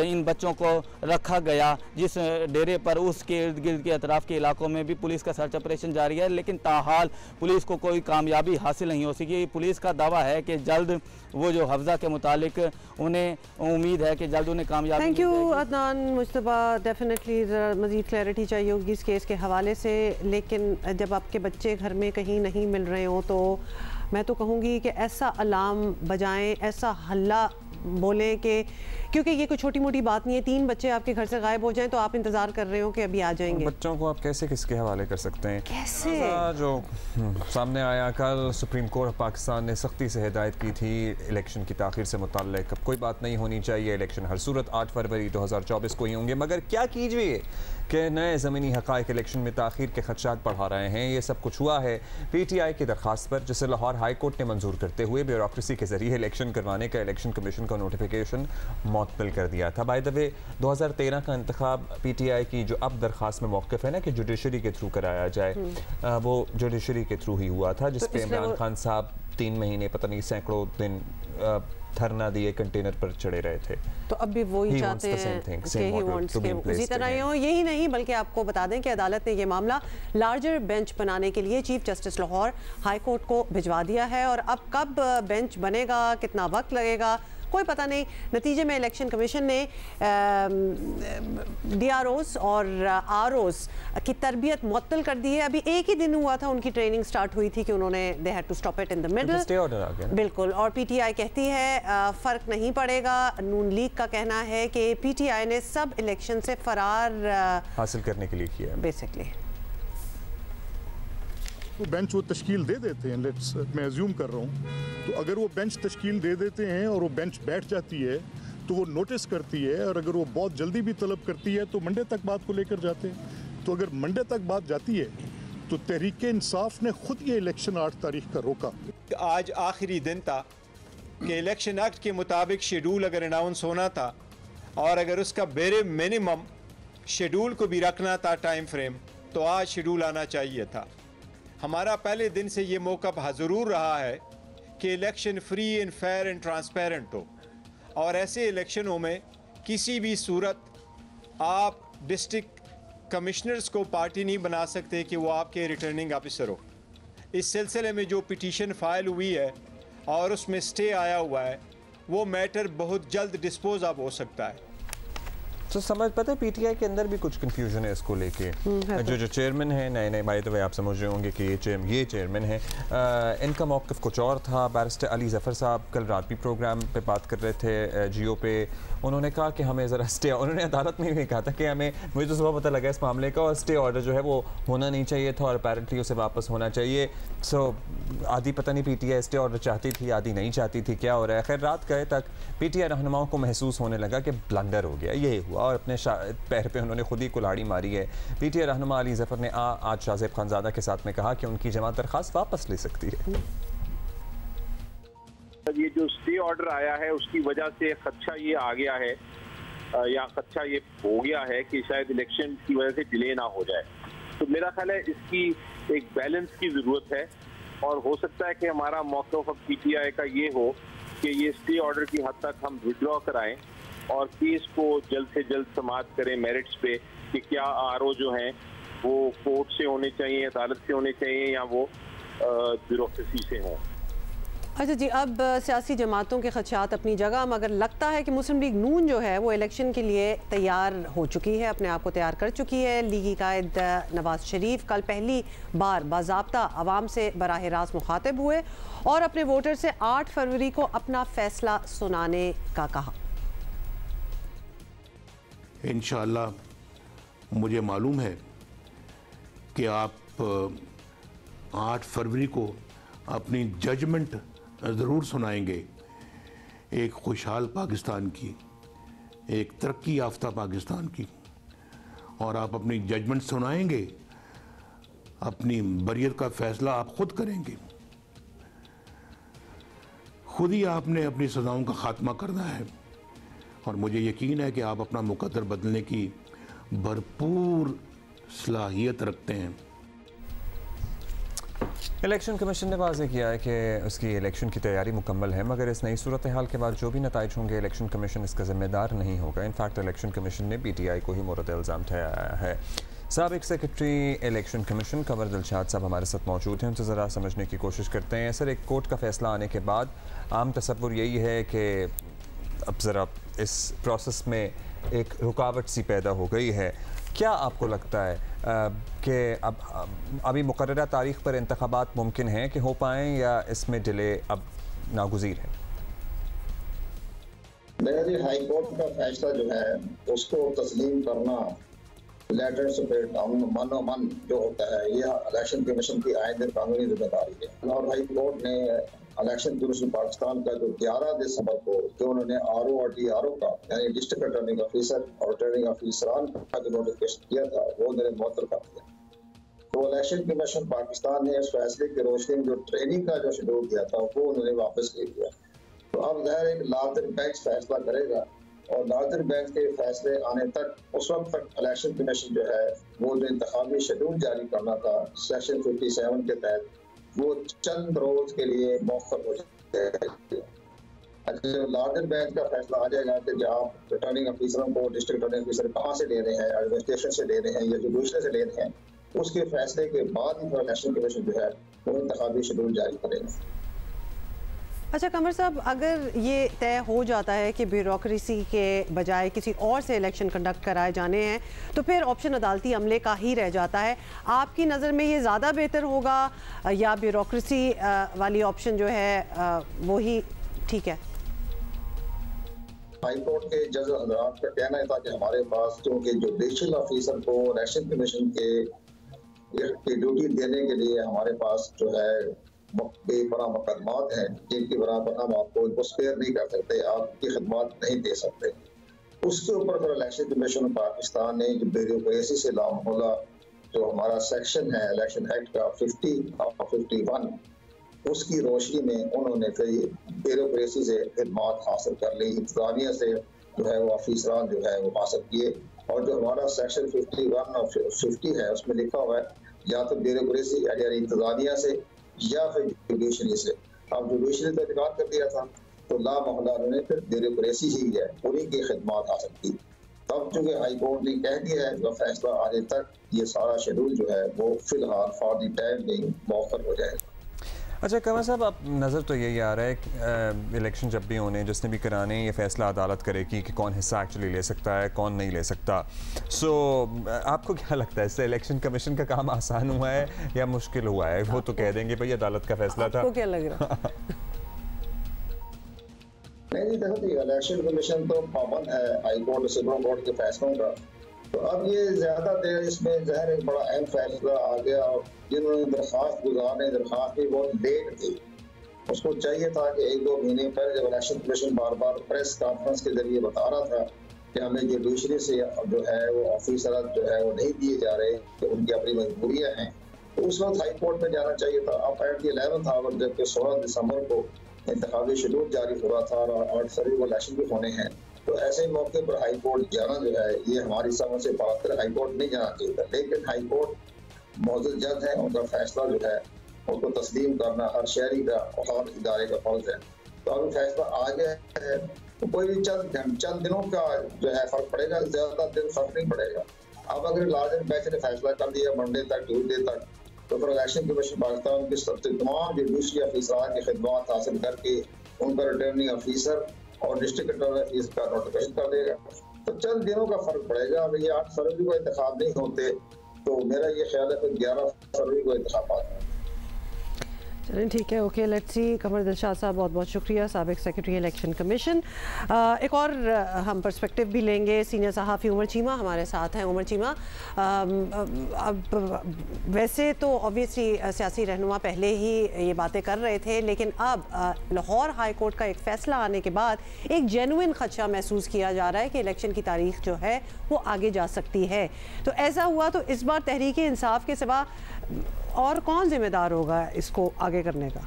इन बच्चों को रखा गया, जिस डेरे पर, उसके इर्द गिर्द के अतराफ के इलाकों में भी पुलिस का सर्च ऑपरेशन जारी है, लेकिन ताहाल पुलिस को कोई कामयाबी हासिल नहीं हो सकी। पुलिस का दावा है कि जल्द वो जो हफ्ज़ा के मुतालिक उन्हें उम्मीद है कि जल्द उन्हें कामयाबी। Thank you Adnan Mustafa. Definitely मज़ीद क्लैरिटी चाहिए होगी इस केस के हवाले से, लेकिन जब आपके बच्चे घर में कहीं नहीं मिल रहे हों तो मैं तो कहूँगी कि ऐसा अलार्म बजाएं, ऐसा हल्ला बोलें कि क्योंकि ये कोई छोटी मोटी बात नहीं है। 3 बच्चे आपके घर से गायब हो जाएं तो आप इंतज़ार कर रहे हो कि अभी आ जाएंगे। बच्चों को आप कैसे किसके हवाले कर सकते हैं? कैसे जो सामने आया, कल सुप्रीम कोर्ट पाकिस्तान ने सख्ती से हिदायत की थी इलेक्शन की ताख़ीर से मुताल्लिक़। अब कोई बात नहीं होनी चाहिए, इलेक्शन हर सूरत 8 फरवरी 2024 को ही होंगे, मगर क्या कीजिए कि नए ज़मीनी हक़ाइक़ इलेक्शन में ताख़ीर के खदशात बढ़ा रहे हैं। ये सब कुछ हुआ है PTI की दरख्वास्त पर, जिसे लाहौर हाई कोर्ट ने मंजूर करते हुए ब्यूरोक्रेसी के जरिए इलेक्शन करवाने का इलेक्शन कमीशन का नोटिफिकेशन मुअत्तल कर दिया था। बाय द वे 2013 का इंतखाब PTI की जो अब दरख्वास्त में मौक़िफ़ है ना कि जुडिशरी के थ्रू कराया जाए, वो जुडिशरी के थ्रू ही हुआ था, जिस पे इमरान खान साहब 3 महीने पता नहीं सैकड़ों दिन धरना दिए, कंटेनर पर चढ़े रहे थे। तो अब भी वही चाहते हैं कि ही वांट्स के उसी तरह हो। यही नहीं बल्कि आपको बता दें कि अदालत ने यह मामला लार्जर बेंच बनाने के लिए chief justice Lahore high court को भिजवा दिया है और अब कब बेंच बनेगा, कितना वक्त लगेगा, कोई पता नहीं। नतीजे में इलेक्शन कमीशन ने DROs और ROs की तरबियत मुअत्तल कर दी है। अभी एक ही दिन हुआ था उनकी ट्रेनिंग स्टार्ट हुई थी कि उन्होंने they had to stop it in the middle. बिल्कुल। और PTI कहती है फ़र्क नहीं पड़ेगा। नून लीग का कहना है कि PTI ने सब इलेक्शन से फरार हासिल करने के लिए किया बेसिकली। वो बेंच वो तश्कील दे देते हैं, लेट्स मैं अज्यूम कर रहा हूँ, तो अगर वो बेंच तश्कील दे देते हैं और वो बेंच बैठ जाती है तो वो नोटिस करती है, और अगर वो बहुत जल्दी भी तलब करती है तो मंडे तक बात को लेकर जाते हैं। तो अगर मंडे तक बात जाती है तो तहरीक इंसाफ ने खुद ये इलेक्शन 8 तारीख का रोका। आज आखिरी दिन था कि इलेक्शन एक्ट के मुताबिक शेड्यूल अगर अनाउंस होना था और अगर उसका बेरे मिनिमम शेड्यूल को भी रखना था टाइम फ्रेम, तो आज शेड्यूल आना चाहिए था। हमारा पहले दिन से ये मौका ज़रूर रहा है कि election free and fair and transparent हो, और ऐसे इलेक्शनों में किसी भी सूरत आप डिस्ट्रिक्ट कमिश्नर्स को पार्टी नहीं बना सकते कि वो आपके रिटर्निंग ऑफिसर हो। इस सिलसिले में जो पिटीशन फाइल हुई है और उसमें स्टे आया हुआ है, वो मैटर बहुत जल्द डिस्पोज ऑफ हो सकता है। तो समझ पता है पीटीआई के अंदर भी कुछ कंफ्यूजन है इसको लेके। जो चेयरमैन है नए नए बाय द वे आप समझ रहे होंगे कि ये चेयरमैन है, इनका मौक़िफ़ कुछ और था। बैरिस्टर अली ज़फ़र साहब कल रात भी प्रोग्राम पे बात कर रहे थे जियो पे, उन्होंने कहा कि हमें ज़रा स्टे, उन्होंने अदालत में भी कहा था कि हमें, मुझे तो सुबह पता लगा इस मामले का, और स्टे ऑर्डर जो है वो होना नहीं चाहिए था और अपेरेंटली उसे वापस होना चाहिए। सो आधी पता नहीं पीटीआई स्टे ऑर्डर चाहती थी, आधी नहीं चाहती थी, क्या हो रहा है। खैर रात गए तक पीटीआई रहनुमाओं को महसूस होने लगा कि ब्लंडर हो गया, यही हुआ, और अपने पैर पे उन्होंने खुद ही कुल्हाड़ी मारी है। पीटीआई रहनुमा अली ज़फ़र ने आज शाहज़ेब खानज़ादा के साथ में कहा कि उनकी जमा दरख्वास्त वापस ले सकती है। ये जो स्टे ऑर्डर आया है उसकी वजह से खदशा ये आ गया है या खदशा ये हो गया है कि शायद इलेक्शन की वजह से डिले ना हो जाए। तो मेरा ख्याल है इसकी एक बैलेंस की ज़रूरत है, और हो सकता है कि हमारा मौक़िफ़ पीटीआई का ये हो कि ये स्टे ऑर्डर की हद तक हम विड्रॉ कराएं और केस को जल्द से जल्द समाअत करें मेरिट्स पे कि क्या आरओ जो हैं वो कोर्ट से होने चाहिए, अदालत से होने चाहिए, या वो ब्यूरोक्रेसी से हों। अच्छा जी, अब सियासी जमातों के खदशात अपनी जगह, मगर लगता है कि मुस्लिम लीग नून जो है वो इलेक्शन के लिए तैयार हो चुकी है, अपने आप को तैयार कर चुकी है। लीगी कायद नवाज शरीफ कल पहली बार बाज़ाब्ता आवाम से बराह रास्त मुखातिब हुए और अपने वोटर से 8 फरवरी को अपना फैसला सुनाने का कहा। इंशाअल्लाह मुझे मालूम है कि आप 8 फरवरी को अपनी जजमेंट ज़रूर सुनाएंगे, एक खुशहाल पाकिस्तान की, एक तरक्की याफ्ता पाकिस्तान की, और आप अपनी जजमेंट सुनाएंगे, अपनी बरियत का फैसला आप खुद करेंगे, खुद ही आपने अपनी सज़ाओं का खात्मा करना है। और मुझे यकीन है कि आप अपना मुकद्दर बदलने की भरपूर सलाहियत रखते हैं। इलेक्शन कमीशन ने वाज़ेह किया है कि उसकी इलेक्शन की तैयारी मुकम्मल है, मगर इस नई सूरत हाल के बाद जो भी नताइज होंगे इलेक्शन कमीशन इसका ज़िम्मेदार नहीं होगा। इनफैक्ट इलेक्शन कमीशन ने पीटीआई को ही मोरद इल्ज़ाम ठहराया है। साबिक़ secretary election commission Kanwar Dilshad साहब हमारे साथ मौजूद हैं, उनसे ज़रा समझने की कोशिश करते हैं। सर, एक कोर्ट का फ़ैसला आने के बाद आम तसव्वुर यही है कि अब ज़रा इस प्रोसेस में एक रुकावट सी पैदा हो गई है। क्या आपको लगता है कि अब अभी मुकर्ररा तारीख पर इंतखाबात मुमकिन हैं कि हो पाएँ, या इसमें डिले अब नागुज़ीर है? मेरा जी हाई कोर्ट का फैसला जो है उसको तस्लीम करना लेटर सुप्रीम मानो मन जो होता है, ये इलेक्शन कमीशन की आइंदा कानूनी जिम्मेदारी है। और हाई कोर्ट ने इलेक्शन कमीशन पाकिस्तान का जो 11 दिसंबर को जो उन्होंने आरओ और डीआरओ का यानी डिस्ट्रिक्ट रिटर्निंग ऑफिसर और रिटर्निंग ऑफिसरान का जो नोटिफिकेशन किया था वो उन्होंने मुअत्तल कर दिया। तो इलेक्शन कमीशन पाकिस्तान ने इस फैसले की रोशनी में जो ट्रेनिंग का जो शेड्यूल दिया था वो उन्होंने वापस ले लिया। तो अब ज़ाहिर है लार्जर बेंच फैसला करेगा, और लार्जर बेंच के फैसले आने तक उस वक्त तक इलेक्शन कमीशन जो है वो जो इंतखाबी शेड्यूल जारी करना था सेक्शन 57 के तहत वो चंद रोज के लिए मौखर हो जाएगा। अच्छा, लार्जर बेंच का फैसला आ जाएगा कि जब आप रिटर्निंग ऑफिसरों को डिस्ट्रिक्ट रिटर्निंग ऑफिसर कहाँ से ले रहे हैं, एडमिनिस्ट्रेशन से ले रहे हैं या जुडिशरी से ले रहे हैं, उसके फैसले के बाद ही इलेक्शन कमीशन जो है वो इंतखाबी शेड्यूल जारी करेगा। अच्छा कमर साहब, अगर ये तय हो जाता है कि ब्यूरोक्रेसी के बजाय किसी और से इलेक्शन कंडक्ट कराए जाने हैं तो फिर ऑप्शन अदालती अमले का ही रह जाता है, आपकी नज़र में ये ज़्यादा बेहतर होगा या ब्यूरोक्रेसी वाली ऑप्शन जो है वो ही ठीक है? हाई कोर्ट के जज हज़रात का कहना था कि हमारे पास क्योंकि जुडिशल ऑफिसर को इलेक्शन कमीशन के ड्यूटी देने के लिए हमारे पास जो है बेपनाह मुकदमात हैं जिनकी बराबर हम आपको इनको स्पेयर नहीं कर सकते, आपकी खदमात नहीं दे सकते। उसके ऊपर फिर इलेक्शन कमीशन पाकिस्तान ने जो ब्यूरोक्रेसी से लामहला जो हमारा सेक्शन है इलेक्शन एक्ट का 50 और 51 उसकी रोशनी में उन्होंने फिर ब्यूरोक्रेसी से खदमात हासिल कर ली, इंतजामिया से जो है वो ऑफिसरान जो है वो हासिल किए। और जो हमारा सेक्शन 51 और 50 है उसमें लिखा हुआ है या तो ब्यूरोक्रेसी यानी इंतजामिया से या फिर जुडिशरी से। अब जुडिशरी तो इनकार कर दिया था तो ला मोहल्ला उन्होंने फिर ब्यूरोक्रेसी ही है उन्हीं की खिदमत हासिल की। तब चूँकि हाई कोर्ट ने कह दिया है तो फैसला आने तक ये सारा शेड्यूल जो है वो फिलहाल फॉर द टाइम नहीं मौखर हो जाएगा। अच्छा कमर साहब, आप नज़र तो यही आ रहा है कि इलेक्शन जब भी होने, जिसने भी कराने, ये फैसला अदालत करेगी कि कौन हिस्सा एक्चुअली ले सकता है, कौन नहीं ले सकता। सो आपको क्या लगता है, इससे इलेक्शन कमीशन का काम आसान हुआ है या मुश्किल हुआ है? वो तो कह देंगे भाई अदालत का फैसला था। आपको क्या लग रहा है? नहीं देखो, इलेक्शन कमीशन तो पाबंद है हाई कोर्ट सुप्रीम कोर्ट के फैसलों का। तो अब ये ज्यादा देर इसमें जहर एक बड़ा अहम फैसला आ गया। जिन्होंने दरखास्त गुजारने, दरखास्त भी बहुत लेट थी, उसको चाहिए था कि 1-2 महीने पहले, जब इलेक्शन कमीशन बार बार प्रेस कॉन्फ्रेंस के जरिए बता रहा था कि हमें जुडिशरी से जो है वो ऑफिसर जो है वो नहीं दिए जा रहे, तो उनकी अपनी मजबूरियां हैं, तो उस वक्त हाई कोर्ट में जाना चाहिए था। अब एट द 11th आवर, जबकि 16 दिसंबर को इंतखाबी शेड्यूल जारी हो रहा था और 8 फरवरी को इलेक्शन भी होने हैं, तो ऐसे मौके पर हाई कोर्ट जाना जो है ये हमारी समझ से बाहर, हाई कोर्ट नहीं जाना चाहिए था। लेकिन हाई कोर्ट मौजूद जज है, उनका फैसला जो है उसको तस्लीम करना हर शहरी का और हर इदारे का फर्ज है। तो अभी फैसला आ गया है, तो कोई भी चंद दिनों का जो है फर्क पड़ेगा, ज्यादा दिन फर्क नहीं पड़ेगा। अब अगर लार्जर बेंच ने फैसला कर दिया मंडे तक, ट्यूजडे तक, तो फिर इलेक्शन कमीशन पाकिस्तान के सबसे तमाम जुडिशरी अफसरान की खिदमत हासिल करके उनका रिटर्निंग अफीसर और डिस्ट्रिक्ट अटॉर्नी इसका नोटिफिकेशन कर देगा। तो चंद दिनों का फर्क पड़ेगा। अगर ये 8 फरवरी को इंतखाब नहीं होते तो मेरा ये ख्याल है कि 11 फरवरी को इंतखाबात हैं। चलें ठीक है, ओके, लेट्स सी। कमर दिलशाद साहब बहुत बहुत शुक्रिया, साबिक सेक्रेटरी इलेक्शन कमीशन। एक और हम पर्सपेक्टिव भी लेंगे, सीनियर सहाफ़ी उमर चीमा हमारे साथ हैं। उमर चीमा, अब वैसे तो ऑब्वियसली सियासी रहनुमा पहले ही ये बातें कर रहे थे, लेकिन अब लाहौर हाई कोर्ट का एक फ़ैसला आने के बाद एक जेन्युइन खदशा महसूस किया जा रहा है कि इलेक्शन की तारीख जो है वो आगे जा सकती है। तो ऐसा हुआ तो इस बार तहरीक इंसाफ के सिवा और कौन जिम्मेदार होगा इसको आगे करने का?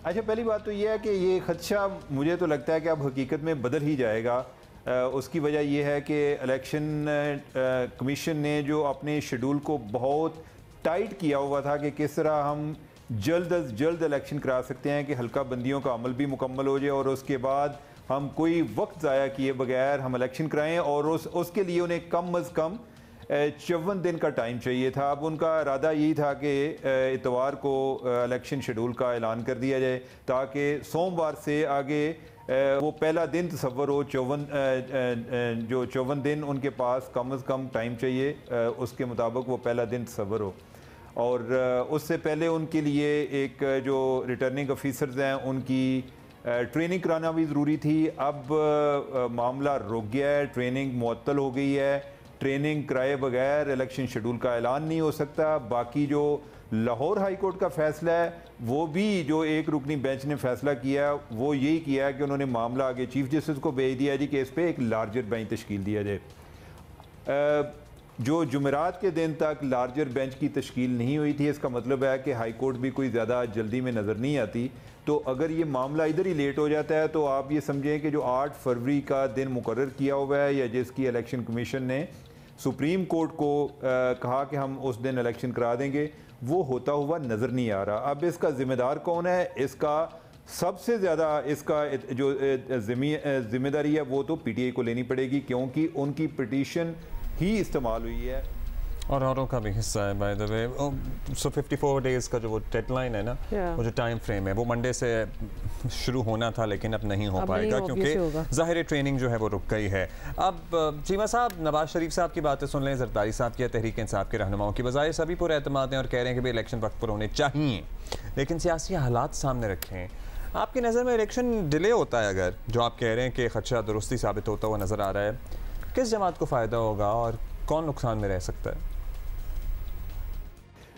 अच्छा, पहली बात तो ये है कि ये खदशा मुझे तो लगता है कि अब हकीकत में बदल ही जाएगा। उसकी वजह यह है कि इलेक्शन कमीशन ने जो अपने शेड्यूल को बहुत टाइट किया हुआ था कि किस तरह हम जल्द अज जल्द इलेक्शन करा सकते हैं कि हल्का बंदियों का अमल भी मुकम्मल हो जाए और उसके बाद हम कोई वक्त ज़ाया किए बगैर हम इलेक्शन कराएँ, और उसके लिए उन्हें कम अज़ कम 54 दिन का टाइम चाहिए था। अब उनका इरादा यही था कि इतवार को इलेक्शन शेड्यूल का ऐलान कर दिया जाए ताकि सोमवार से आगे वो पहला दिन तस्वर हो। 54 दिन उनके पास कम अज़ कम टाइम चाहिए, उसके मुताबिक वो पहला दिन तस्वर हो। और उससे पहले उनके लिए एक जो रिटर्निंग ऑफिसर्स हैं उनकी ट्रेनिंग कराना भी ज़रूरी थी। अब मामला रुक गया है, ट्रेनिंग मुअत्तल हो गई है। ट्रेनिंग कराए बगैर इलेक्शन शेड्यूल का ऐलान नहीं हो सकता। बाकी जो लाहौर हाई कोर्ट का फैसला है वो भी जो एक रुकनी बेंच ने फैसला किया वो यही किया है कि उन्होंने मामला आगे चीफ जस्टिस को भेज दिया जी कि इस पर एक लार्जर बेंच तश्कील दिया जाए। जो जुमेरात के दिन तक लार्जर बेंच की तश्कील नहीं हुई थी, इसका मतलब है कि हाई कोर्ट भी कोई ज़्यादा जल्दी में नज़र नहीं आती। तो अगर ये मामला इधर ही लेट हो जाता है तो आप ये समझें कि जो 8 फरवरी का दिन मुकर्रर किया हुआ है या जिसकी इलेक्शन कमीशन ने सुप्रीम कोर्ट को कहा कि हम उस दिन इलेक्शन करा देंगे, वो होता हुआ नज़र नहीं आ रहा। अब इसका ज़िम्मेदार कौन है? इसका सबसे ज़्यादा इसका जो जिम्मेदारी है वो तो पीटीआई को लेनी पड़ेगी, क्योंकि उनकी पिटीशन ही इस्तेमाल हुई है और औरों का भी हिस्सा है bye the way. So 54 days का जो वो डेडलाइन है ना, वो जो टाइम फ्रेम है वो मंडे से शुरू होना था, लेकिन अब नहीं हो पाएगा क्योंकि ज़ाहिर ट्रेनिंग जो है वो रुक गई है। अब चीमा साहब, नवाज शरीफ साहब की बातें सुन लें, जरदारी साहब की, तहरीक इंसाफ के रहनुमाओं की, बजाय सभी पूरे एतमाद हैं और कह रहे हैं कि भाई इलेक्शन वक्त पर होने चाहिए, लेकिन सियासी हालात सामने रखे हैं। आपकी नज़र में इलेक्शन डिले होता है, अगर जो आप कह रहे हैं कि खदशा दुरुस्ती साबित होता हुआ नज़र आ रहा है, किस जमात को फ़ायदा होगा और कौन नुकसान में रह सकता है?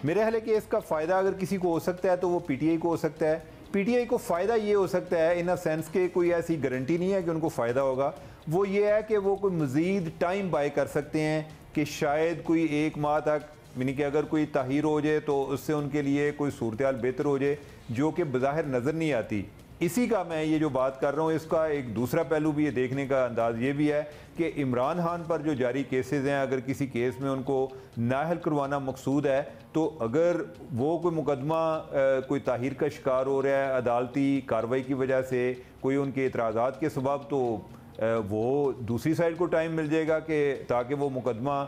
मेरे ख्याल है कि इसका फ़ायदा अगर किसी को हो सकता है तो वो पीटीआई को हो सकता है। पीटीआई को फ़ायदा ये हो सकता है, इन अ सेंस के कोई ऐसी गारंटी नहीं है कि उनको फ़ायदा होगा, वो ये है कि वो कोई मज़ीद टाइम बाय कर सकते हैं कि शायद कोई 1 माह तक, यानी कि अगर कोई ताहीर हो जाए तो उससे उनके लिए कोई सूरत हाल बेहतर हो जाए जो कि बज़ाहिर नज़र नहीं आती। इसी का मैं ये जो बात कर रहा हूँ इसका एक दूसरा पहलू भी ये देखने का अंदाज़ ये भी है कि इमरान खान पर जो जारी केसेस हैं, अगर किसी केस में उनको नाअहल करवाना मकसूद है तो अगर वो कोई मुकदमा कोई ताहीर का शिकार हो रहा है अदालती कार्रवाई की वजह से, कोई उनके एतराज़ात के सबब, तो वो दूसरी साइड को टाइम मिल जाएगा कि ताकि वो मुकदमा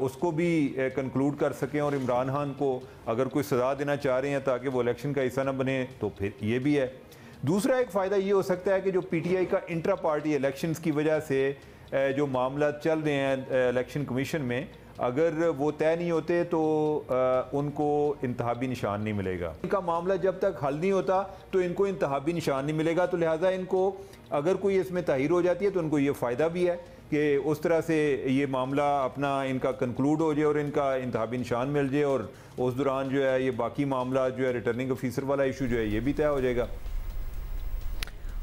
उसको भी कंक्लूड कर सकें, और इमरान खान को अगर कोई सज़ा देना चाह रहे हैं ताकि वो इलेक्शन का हिस्सा ना बने, तो फिर ये भी है। दूसरा एक फ़ायदा ये हो सकता है कि जो PTI का इंट्रा पार्टी इलेक्शंस की वजह से जो मामला चल रहे हैं इलेक्शन कमीशन में, अगर वो तय नहीं होते तो उनको इंतहाबी निशान नहीं मिलेगा। इनका मामला जब तक हल नहीं होता तो इनको इंतहाबी निशान नहीं मिलेगा, तो लिहाजा इनको अगर कोई इसमें तहीर हो जाती है तो उनको ये फ़ायदा भी है कि उस तरह से ये मामला अपना इनका कंक्लूड हो जाए और इनका इंतहाबी निशान मिल जाए, और उस दौरान जो है ये बाकी मामला जो है रिटर्निंग ऑफिसर वाला इशू जो है ये भी तय हो जाएगा।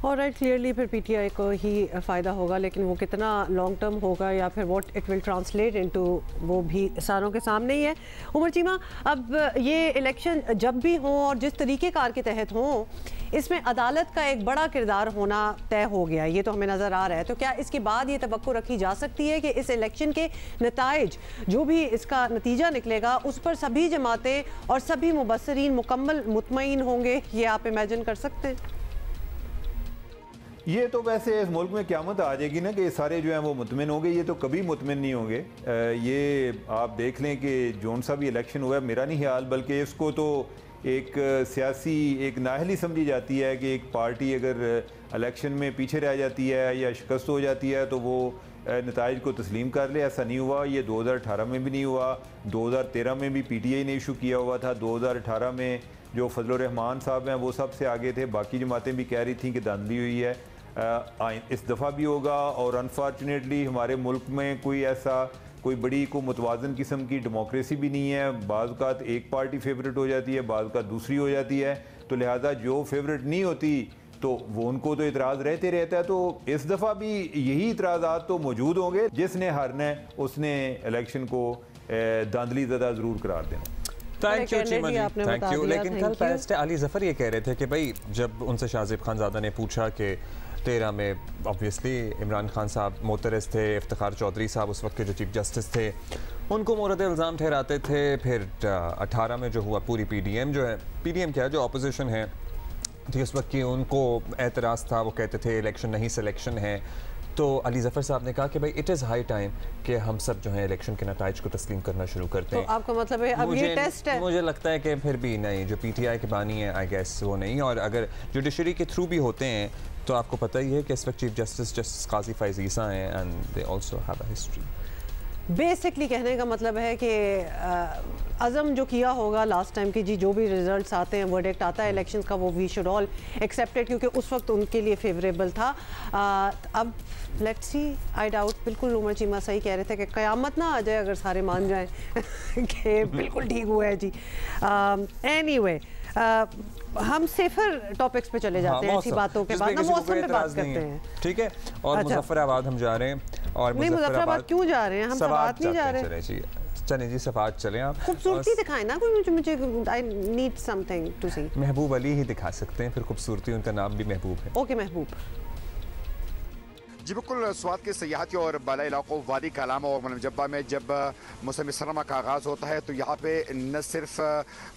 और राइट, क्लियरली फिर PTI को ही फ़ायदा होगा, लेकिन वो कितना लॉन्ग टर्म होगा या फिर what it will translate into, वो भी सारों के सामने ही है। उमर चीमा, अब ये इलेक्शन जब भी हो और जिस तरीक़ेकार के तहत हो, इसमें अदालत का एक बड़ा किरदार होना तय हो गया, ये तो हमें नज़र आ रहा है। तो क्या इसके बाद ये तवक्को रखी जा सकती है कि इस इलेक्शन के नताइज, जो भी इसका नतीजा निकलेगा, उस पर सभी जमातें और सभी मुबस्सरीन मुकम्मल मुतमईन होंगे? ये आप इमेजिन कर सकते हैं? ये तो वैसे इस मुल्क में क़यामत आ जाएगी ना कि सारे जो हैं वो मुतमिन होंगे, ये तो कभी मुतमिन नहीं होंगे। ये आप देख लें कि जौन सा भी इलेक्शन हुआ है, मेरा नहीं ख्याल, बल्कि इसको तो एक सियासी एक नाअहली समझी जाती है कि एक पार्टी अगर इलेक्शन में पीछे रह जाती है या शिकस्त हो जाती है तो वो नताइज को तस्लीम कर ले। ऐसा नहीं हुआ, ये 2018 में भी नहीं हुआ, 2013 में भी PTI ने इशू किया हुआ था, 2018 में जो फजल रहमान साहब हैं वो सबसे आगे थे, बाकी जमातें भी कह रही थी कि धांधली हुई है। इस दफ़ा भी होगा, और अनफॉर्चुनेटली हमारे मुल्क में कोई बड़ी को मुतवाज़न किस्म की डेमोक्रेसी भी नहीं है। बाज़ एक पार्टी फेवरेट हो जाती है, बाज़ दूसरी हो जाती है, तो लिहाजा जो फेवरेट नहीं होती तो वो उनको तो इतराज़ रहते रहता है। तो इस दफ़ा भी यही इतराज़ात तो मौजूद होंगे, जिसने हारना है उसने इलेक्शन को धांधली ज़दा ज़रूर करार देना। Thank you Cheema ji, thank you. लेकिन कल बैरिस्टर अली ज़फ़र ये कह रहे थे कि भाई जब उनसे शाहज़ेब खानज़ादा ने पूछा कि 13 में ऑब्वियसली इमरान खान साहब मोतरस थे, इफ्तिखार चौधरी साहब उस वक्त के जो चीफ जस्टिस थे उनको मोरद इल्ज़ाम ठहराते थे, फिर 18 में जो हुआ पूरी PDM जो है, PDM क्या है जो अपोजिशन है, तो इस वक्त की उनको एतराज़ था, वो कहते थे इलेक्शन नहीं सिलेक्शन है। तो अली ज़फ़र साहब ने कहा कि भाई इट इज़ हाई टाइम कि हम सब जो है इलेक्शन के नताइज को तस्लीम करना शुरू करते हैं। तो आपका मतलब है अब ये टेस्ट है? मुझे लगता है कि फिर भी नहीं, जो PTI के बानी है आई गेस वो नहीं, और अगर जुडिशरी के थ्रू भी होते हैं तो आपको पता ही है कि इस वक्त चीफ जस्टिस काजी फैज़ ईसा हैं, and they also have a history. Basically कहने का मतलब है कि अज़म जो किया होगा लास्ट टाइम की, जी जो भी रिजल्ट्स आते हैं, वर्डिक्ट आता है इलेक्शंस का, वो वी शुड ऑल एक्सेप्टेड, क्योंकि उस वक्त उनके लिए फेवरेबल था। अब लेट्स सी, आई डाउट, बिल्कुल उमर चीमा सही कह रहे थे कि क़यामत ना आ जाए अगर सारे मान जाएं कि बिल्कुल ठीक हुआ है जी। एनीवे, हम सेफर टॉपिक्स पे चले जाते हैं, ऐसी बातों के बाद ना मौसम पे बात करते हैं, ठीक है? और मुजफ्फराबाद हम जा रहे हैं, और नहीं मुजफ्फराबाद क्यों जा रहे हैं, हम सवात नहीं जा रहे हैं। चलें जी, सफात चलें आप। खूबसूरती दिखाएं ना कोई, मुझे आई नीड समथिंग टू सी। महबूब अली ही दिखा सकते हैं, फिर खूबसूरती, उनका नाम भी महबूब है। ओके महबूब जी बिल्कुल, स्वात के सयाहती और बाला इलाकों वादी कालामा और मलम जब्बा में जब मौसम सरमा का आगाज़ होता है तो यहाँ पे न सिर्फ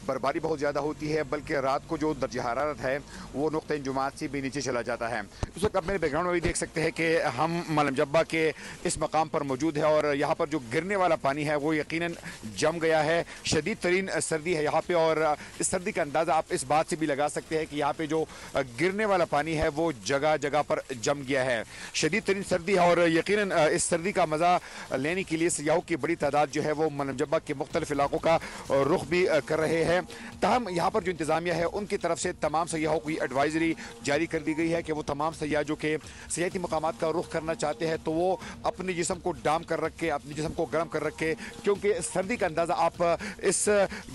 बर्फबारी बहुत ज़्यादा होती है, बल्कि रात को जो दर्ज हरारत है वो नुक़्ता जुमात से भी नीचे चला जाता है। इस वक्त आप मेरे बैकग्राउंड में भी देख सकते हैं कि हम मलम जब्बा के इस मकाम पर मौजूद है, और यहाँ पर जो गिरने वाला पानी है वो यकीनन जम गया है। शदीद तरीन सर्दी है यहाँ पर, और इस सर्दी का अंदाज़ा आप इस बात से भी लगा सकते हैं कि यहाँ पर जो गिरने वाला पानी है वो जगह जगह पर जम गया है। शदीद तरीन सर्दी है, और यकीनन इस सर्दी का मज़ा लेने के लिए सयाहों की बड़ी तादाद जो है वो मलम जब्बा के मुख्तलिफ इलाकों का रुख भी कर रहे हैं। ताहम यहाँ पर जो इंतज़ामिया है उनकी तरफ से तमाम सयाहों की एडवाइजरी जारी कर दी गई है कि वो तमाम सयाह जो कि सियाहती मकामात का रुख करना चाहते हैं तो वो अपने जिस्म को डाम कर रखे, अपने जिस्म को गर्म कर रखे, क्योंकि सर्दी का अंदाज़ा आप इस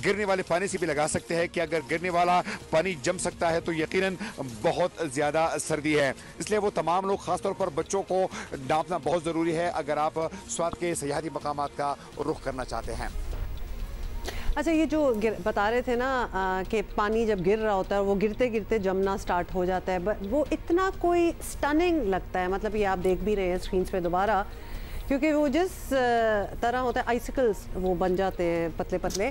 गिरने वाले पानी से भी लगा सकते हैं कि अगर गिरने वाला पानी जम सकता है तो यकीनन बहुत ज़्यादा सर्दी है। इसलिए वो तमाम लोग ख़ासतौर पर बच्चों को डांपना बहुत ज़रूरी है अगर आप स्वाद के सयाहती मकामात का रुख करना चाहते हैं। अच्छा, ये जो बता रहे थे ना कि पानी जब गिर रहा होता है वो गिरते गिरते जमना स्टार्ट हो जाता है, वो इतना कोई स्टनिंग लगता है, मतलब ये आप देख भी रहे हैं स्क्रीन पे दोबारा, क्योंकि वो जिस तरह होता है आइसिकल्स वो बन जाते हैं पतले पतले।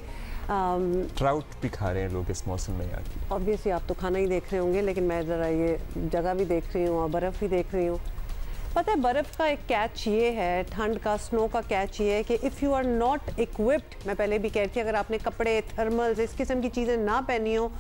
ट्राउट भी खा रहे हैं लोग इस मौसम में यार। ऑब्वियसली आप तो खाना ही देख रहे होंगे, लेकिन मैं ज़रा ये जगह भी देख रही हूँ और बर्फ़ भी देख रही हूँ। पता है बर्फ़ का एक कैच ये है, ठंड का, स्नो का कैच ये है कि if you are not equipped, मैं पहले भी कह रही थी, अगर आपने कपड़े, थर्मल्स, इस किस्म की चीज़ें ना पहनी हो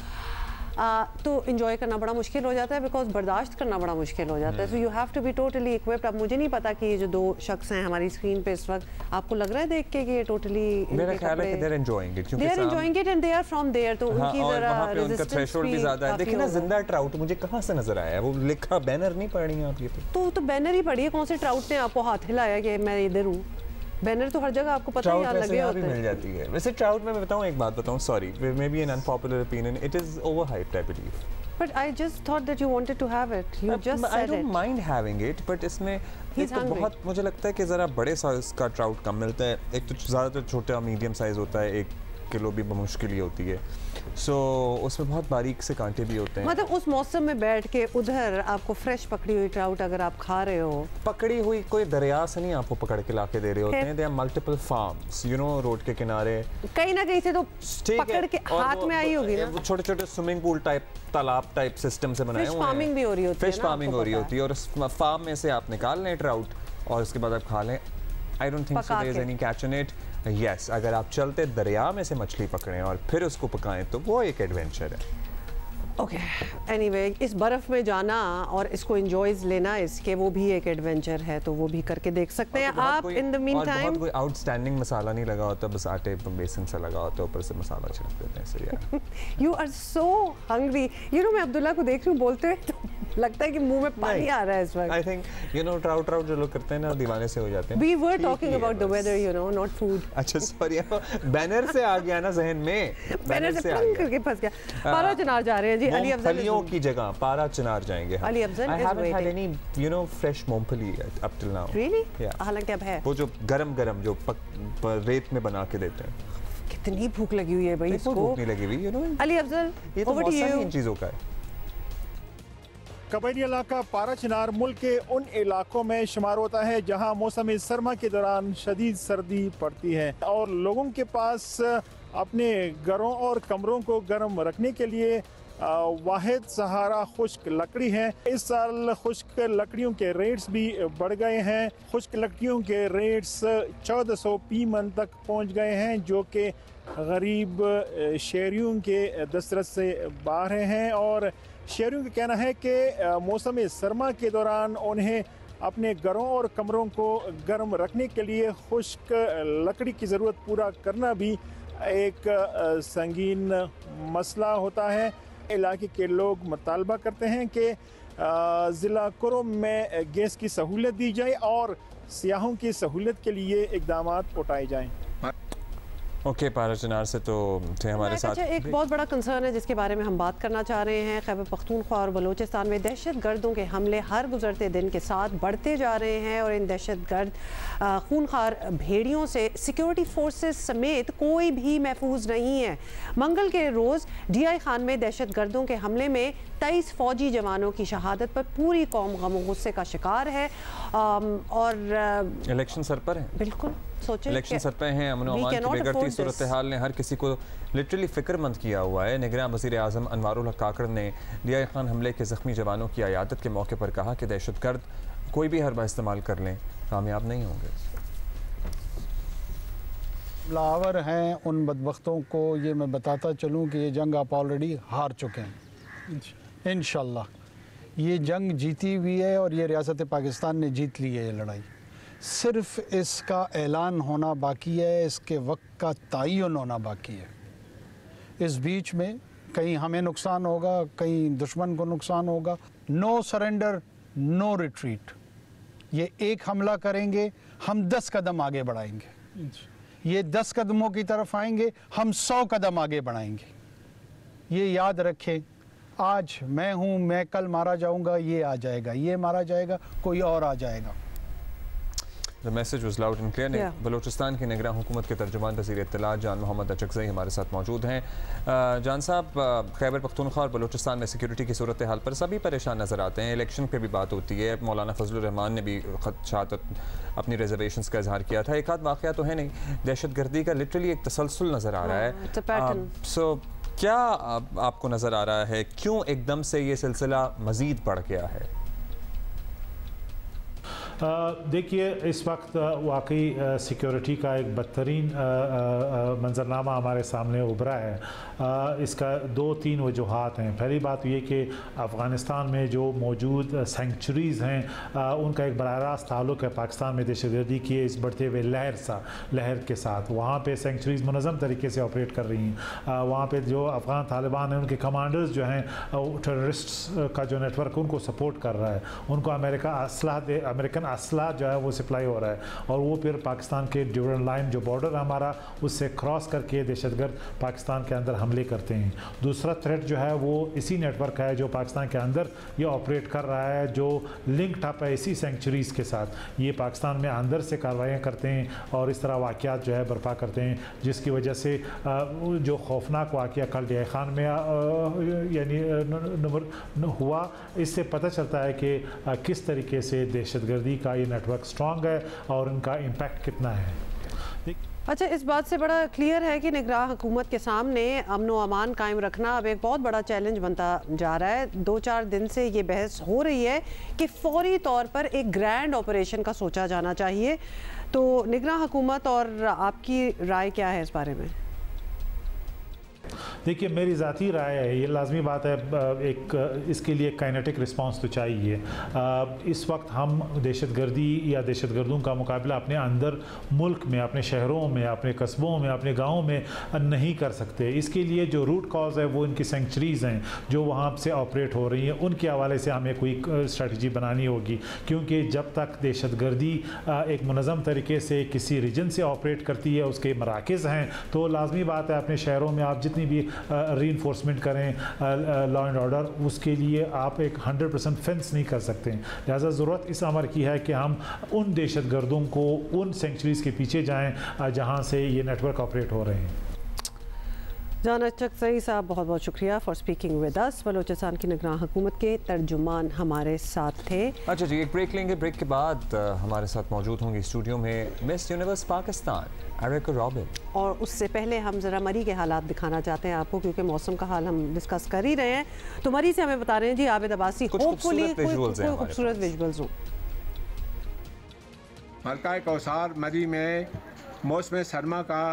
तो इंजॉय करना बड़ा मुश्किल हो जाता है, बिकॉज बर्दाश्त करना बड़ा मुश्किल हो जाता है। So you have to be totally equipped. अब मुझे नहीं पता कि ये जो दो शख्स हैं हमारी स्क्रीन पे इस वक्त, आपको लग रहा है देख के कि ये टोटली मेरा ख्याल है कि दे आर एंजॉयिंग इट, क्योंकि they are enjoying it and they are from there, तो उनकी जरा वहां पे उनका थ्रेशोल्ड भी ज्यादा है। देखिए ना, जिंदा ट्राउट मुझे कहां से नजर आया है, वो लिखा बैनर नहीं पढ़ रही हैं आप? ये तो बैनर ही पढ़िए, कौन से ट्राउट ने आपको हाथ हिलाया कि मैं इधर हूँ? बैनर तो हर जगह आपको पता है लगे होते हैं। मिल जाती है वैसे ट्राउट में। मैं बताऊं, एक बात बताऊं, sorry, maybe an unpopular opinion, it is overhyped I believe. But I just thought that you wanted to have it. You just said it. I don't mind having it, but इसमें एक तो बहुत मुझे लगता है कि ज़रा बड़े साइज का ट्राउट कम मिलता है। एक तो ज़्यादातर छोटा मीडियम साइज होता है, 1 किलो भी मुश्किल ही होती है। सो उसमें बहुत बारीक से कांटे भी होते हैं। मतलब उस मौसम में बैठ के उधर आपको फ्रेश पकड़ी हुई ट्राउट अगर आप खा रहे हो, पकड़ी हुई कोई दरिया से नहीं आपको पकड़ के लाके दे रहे होते हैं। They are multiple farms, you know, road के किनारे कहीं ना कहीं से तो पकड़ के हाथ में आई होगी ना। छोटे छोटे स्विमिंग पूल टाइप, तालाब टाइप सिस्टम से बनाए हुए हैं। फिश फार्मिंग भी हो रही होती है, फिश फार्मिंग हो रही होती है, और उस फार्म में से आप निकाल लें ट्राउट और उसके बाद आप खा लें। I don't think so there is any catch in it. Yes, अगर आप चलते दरिया में से मछली पकड़ें और फिर उसको पकाएं तो वो एक एडवेंचर है। ओके, एनीवे, इस बर्फ़ में जाना और इसको एंजॉयज लेना, इसके वो भी एक एडवेंचर है, तो वो भी करके देक सकते हैं आप। इन द मीन टाइम कोई आउटस्टैंडिंग मसाला नहीं लगा होता, बस आटे बेसन से लगा होता है, ऊपर से मसाला छिड़क देते हैं। सही है। You are so hungry. You know, मैं अब्दुल्ला को देख रही हूँ बोलते हुए, तो लगता है कि मुंह में पानी आ रहा है इस वक्त। I think you know, trout जो लोग करते हैं ना, दीवाने से हो जाते हैं। We were talking about the weather, you know, not food. अच्छा सॉरी, बैनर से आ गया ना जहन में, बैनर से करके फंस गया। पारा चिनार जा रहे हैं जी। अली अफजल की जगह पारा चिनार जाएंगे। Ali Afzal I haven't had any, you know, fresh मूंगफली up till now. Really? Yeah. हालांकि अब है। वो जो गरम जो रेत में बना के देते हैं। कितनी भूख लगी हुई है भाई इसको। भूख नहीं लगी हुई, you know? अली अफजल, ये तो मौसम ही इन चीजों का है। कबायली इलाका पारा चिनार मुल्क के उन इलाकों में शुमार होता है जहां मौसम सरमा के दौरान शदीद सर्दी पड़ती है और लोगों के पास अपने घरों और कमरों को गर्म रखने के लिए वाहिद सहारा खुश्क लकड़ी है। इस साल खुश्क लकड़ियों के रेट्स भी बढ़ गए हैं। खुश्क लकड़ियों के रेट्स 1400 पीमन तक पहुंच गए हैं, जो कि गरीब शहरियों के दस्तरस से बाहर हैं। और शहरियों का कहना है कि मौसम सरमा के दौरान उन्हें अपने घरों और कमरों को गर्म रखने के लिए खुश्क लकड़ी की ज़रूरत पूरा करना भी एक संगीन मसला होता है। इलाके के लोग मुतालबा करते हैं कि ज़िला कुरुम में गैस की सहूलत दी जाए और सियाहों की सहूलत के लिए इक़दामात उठाए जाएं। ओके, पारा चिनार से तो थे हमारे साथ। अच्छा, एक बहुत बड़ा कंसर्न है जिसके बारे में हम बात करना चाह रहे हैं। खैबर पख्तूनख्वा और बलूचिस्तान में दहशतगर्दों के हमले हर गुजरते दिन के साथ बढ़ते जा रहे हैं और इन दहशतगर्द खूनखार भेड़ियों से सिक्योरिटी फोर्सेस समेत कोई भी महफूज नहीं है। मंगल के रोज़ DI खान में दहशतगर्दों के हमले में 23 फौजी जवानों की शहादत पर पूरी कौम गम गुस्से का शिकार है। और इलेक्शन सर पर है। बिल्कुल, सोचें इलेक्शन सर पे हैं। अमन अमान की बिगड़ती सूरत हाल ने हर किसी को लिटरली फिक्रमंद किया हुआ है। निगरान वज़ीर आज़म अनवारुल हक काकड़ ने DI खान हमले के ज़ख्मी जवानों की अयादत के मौके पर कहा कि दहशतगर्द कोई भी हरबा इस्तेमाल कर लें, कामयाब नहीं होंगे। लावर हैं उन बदबख्तों को ये मैं बताता चलूँ कि ये जंग आप ऑलरेडी हार चुके हैं। इंशाल्लाह ये जंग जीती हुई है और ये रियासत पाकिस्तान ने जीत ली है ये लड़ाई। सिर्फ इसका ऐलान होना बाकी है, इसके वक्त का तयन होना बाकी है। इस बीच में कहीं हमें नुकसान होगा, कहीं दुश्मन को नुकसान होगा। No surrender, no retreat. ये एक हमला करेंगे, हम 10 कदम आगे बढ़ाएंगे। ये 10 कदमों की तरफ आएंगे, हम 100 कदम आगे बढ़ाएंगे। ये याद रखें, आज मैं हूँ, मैं कल मारा जाऊँगा, ये आ जाएगा, ये मारा जाएगा, कोई और आ जाएगा। The message was loud and clear। Yeah. Balochistan की निगरान हुकूमत के तर्जुमान वज़ीर इत्तला जान मोहम्मद अचकज़ई हमारे साथ मौजूद हैं। जान साहब, खैबर पख्तूनख्वा और बलूचिस्तान में सिक्योरिटी की सूरत हाल पर सभी परेशान नज़र आते हैं। इलेक्शन पे भी बात होती है। मौलाना फजलुर रहमान ने भी खदशात अपनी रिजर्वेशंस का इजहार किया था। एक आध वाक़या तो है नहीं, दहशतगर्दी का लिटरली एक तसलसल नज़र आ रहा है। सो क्या आपको नज़र आ रहा है, क्यों एकदम से ये सिलसिला मज़ीद बढ़ गया है? देखिए इस वक्त वाकई सिक्योरिटी का एक बदतरीन मंजरनामा हमारे सामने उभरा है। इसका 2-3 वजूहात हैं। पहली बात ये कि अफ़गानिस्तान में जो मौजूद सेंचुरीज़ हैं उनका एक बराह रास्त ताल्लुक़ है पाकिस्तान में दहशतगर्दी की इस बढ़ते हुए लहर के साथ। वहाँ पे सेंचुरीज़ मुनज़्ज़म तरीके से ऑपरेट कर रही हैं। वहाँ पे जो अफ़गान तालिबान हैं उनके कमांडर्स जो हैं टेररिस्ट्स का जो नेटवर्क उनको सपोर्ट कर रहा है। उनको अमेरिकन असला जो है वो सप्लाई हो रहा है और वो फिर पाकिस्तान के ड्यूरल लाइन जो बॉर्डर हमारा उससे क्रॉस करके दहशतगर्द पाकिस्तान के अंदर हमले करते हैं। दूसरा थ्रेट जो है वो इसी नेटवर्क है जो पाकिस्तान के अंदर ये ऑपरेट कर रहा है, जो लिंक्ड अप है इसी सेंचुरीज़ के साथ। ये पाकिस्तान में अंदर से कार्रवाइयाँ करते हैं और इस तरह वाक़यात जो है बर्पा करते हैं, जिसकी वजह से जो खौफनाक वाक़या कल डिया खान में यानी हुआ, इससे पता चलता है कि किस तरीके से दहशतगर्दी का ये नेटवर्क स्ट्रॉन्ग है और उनका इम्पैक्ट कितना है। अच्छा, इस बात से बड़ा क्लियर है कि निगरान हुकूमत के सामने अमन व अमान कायम रखना अब एक बहुत बड़ा चैलेंज बनता जा रहा है। 2-4 दिन से ये बहस हो रही है कि फौरी तौर पर एक ग्रैंड ऑपरेशन का सोचा जाना चाहिए। तो निगरान हुकूमत और आपकी राय क्या है इस बारे में? देखिए मेरी ज़ाती राय है, ये लाजमी बात है, एक इसके लिए काइनेटिक रिस्पांस तो चाहिए। इस वक्त हम दहशतगर्दी या दहशतगर्दों का मुकाबला अपने अंदर मुल्क में, अपने शहरों में, अपने कस्बों में, अपने गाँव में नहीं कर सकते। इसके लिए जो रूट कॉज है वो इनकी सेंचुरीज़ हैं जो वहाँ से ऑपरेट हो रही हैं, उनके हवाले से हमें कोई स्ट्रेटजी बनानी होगी। क्योंकि जब तक दहशतगर्दी एक मुनज़्ज़म तरीके से किसी रीजन से ऑपरेट करती है, उसके मराकज़ हैं, तो लाजमी बात है अपने शहरों में आप जितनी भी रीइंफोर्समेंट करें लॉ एंड ऑर्डर, उसके लिए आप एक 100% फेंस नहीं कर सकते। लिहाजा ज़रूरत इस अमर की है कि हम उन दहशतगर्दों को उन सेंचुरीज़ के पीछे जाएं जहां से ये नेटवर्क ऑपरेट हो रहे हैं। जान चकसई साहब, बहुत बहुत शुक्रिया for speaking with us. Balochistan की निगरान हुकूमत के तर्जुमान हमारे साथ थे। अच्छा जी, एक ब्रेक लेंगे। ब्रेक के बाद हमारे साथ मौजूद होंगे स्टूडियो में Miss Universe Pakistan Erica Robin. और उससे पहले हम ज़रा मरी के हालात दिखाना चाहते हैं आपको, क्योंकि मौसम का हाल हम डिस्कस कर ही रहे हैं। तो मरी से हमें बता रहे हैं जी आबिद अब्बासी, होपफुली कोई खूबसूरत विजुअल्स हो। हल्का कौसार मरी में मौसम सरमा का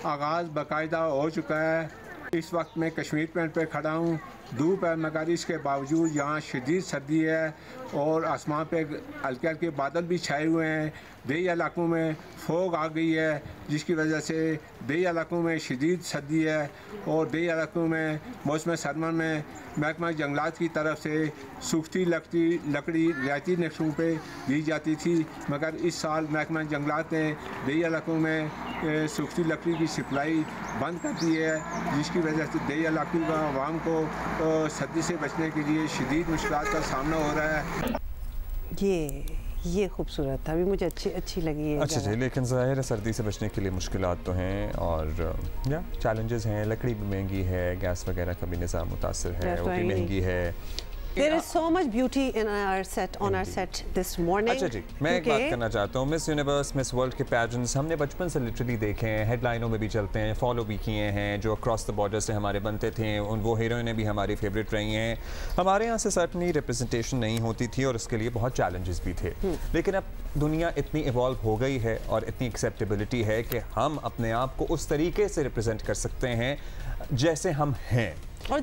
आगाज़ बाकायदा हो चुका है। इस वक्त मैं कश्मीर पॉइंट पे खड़ा हूँ। धूप है मगर इसके बावजूद यहाँ शदीद सर्दी है और आसमान पे हल्के हल्के बादल भी छाए हुए हैं। देही इलाकों में फोग आ गई है जिसकी वजह से देही इलाकों में शदीद सर्दी है और देही इलाकों में मौसम सरमा में महकमा जंगलात की तरफ से सूखती लकड़ी रियायती नक्शों पे दी जाती थी, मगर इस साल महकमा जंगलात ने देही इलाकों में सूखती लकड़ी की सप्लाई बंद कर दी है, जिसकी वजह से देही इलाकों का आवाम को सर्दी से बचने के लिए शदीद मुश्किलात का सामना हो रहा है। ये खूबसूरत था, अभी मुझे अच्छी लगी है। अच्छा जी, लेकिन ज़ाहिर है सर्दी से बचने के लिए मुश्किलात तो हैं और या चैलेंजेस हैं। लकड़ी भी महंगी है, गैस वगैरह का भी निज़ाम मुतासर है, वो भी महंगी है। There is so much beauty in our set, on our set this morning. अच्छा जी, मैं एक बात करना चाहता हूँ। मिस यूनिवर्स, मिस वर्ल्ड के पैजेंट्स हमने बचपन से लिटरली देखे हैं, हेडलाइनों में भी चलते हैं, फॉलो भी किए हैं, जो अक्रॉस द बॉर्डर से हमारे बनते थे, उन वो हीरोइनें भी हमारी फेवरेट रही हैं। हमारे यहाँ से सर्टनली रिप्रेजेंटेशन नहीं होती थी और उसके लिए बहुत चैलेंजेस भी थे, लेकिन अब दुनिया इतनी इवॉल्व हो गई है और इतनी एक्सेप्टेबिलिटी है कि हम अपने आप को उस तरीके से रिप्रेजेंट कर सकते हैं जैसे हम हैं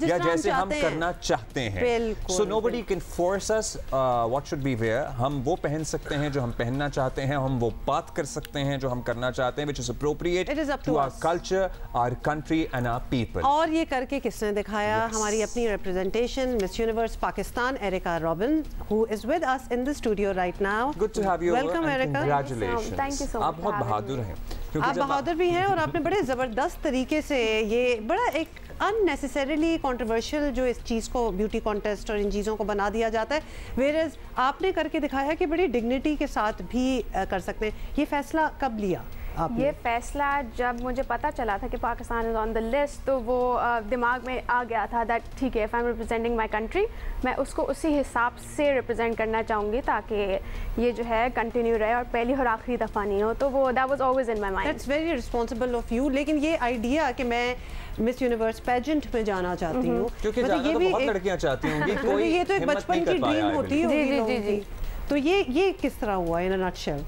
या जैसे हम करना चाहते हैं। So nobody can force us what should be wear. हम वो पहन सकते हैं जो हम पहनना चाहते हैं, हम वो बात कर सकते हैं जो हम करना चाहते हैं, which is appropriate to our culture, our country and our people. और ये करके किसने दिखाया? हमारी अपनी representation Miss Universe Pakistan Erica Robin, who is with us in the studio right now. Good to have you. Welcome Erica. Congratulations. Thank you so much. आप बहुत बहादुर हैं। आप बहादुर भी हैं और आपने बड़े ज़बरदस्त तरीके से ये बड़ा एक अननेसेसरीली कंट्रोवर्शियल जो इस चीज़ को ब्यूटी कॉन्टेस्ट और इन चीज़ों को बना दिया जाता है, वेयरएज आपने करके दिखाया कि बड़ी डिग्निटी के साथ भी कर सकते हैं। ये फैसला कब लिया आपने? ये फैसला जब मुझे पता चला था कि Pakistan is on the list, तो वो दिमाग में आ गया था दैट ठीक है, if I am representing my country, मैं उसको उसी हिसाब से रिप्रेजेंट करना चाहूँगी ताकि ये जो है कंटिन्यू रहे और पहली और आखिरी दफ़ा नहीं हो। तो वो that was always in my mind. That's very responsible of you. लेकिन ये आइडिया कि मैं मिस यूनिवर्स पेजेंट में जाना चाहती हूँ, क्योंकि जाना तो बहुत लड़कियां चाहती होंगी, कोई ये तो एक बचपन की ड्रीम होती है। जी जी जी। तो ये किस तरह हुआ इन अ नटशेल?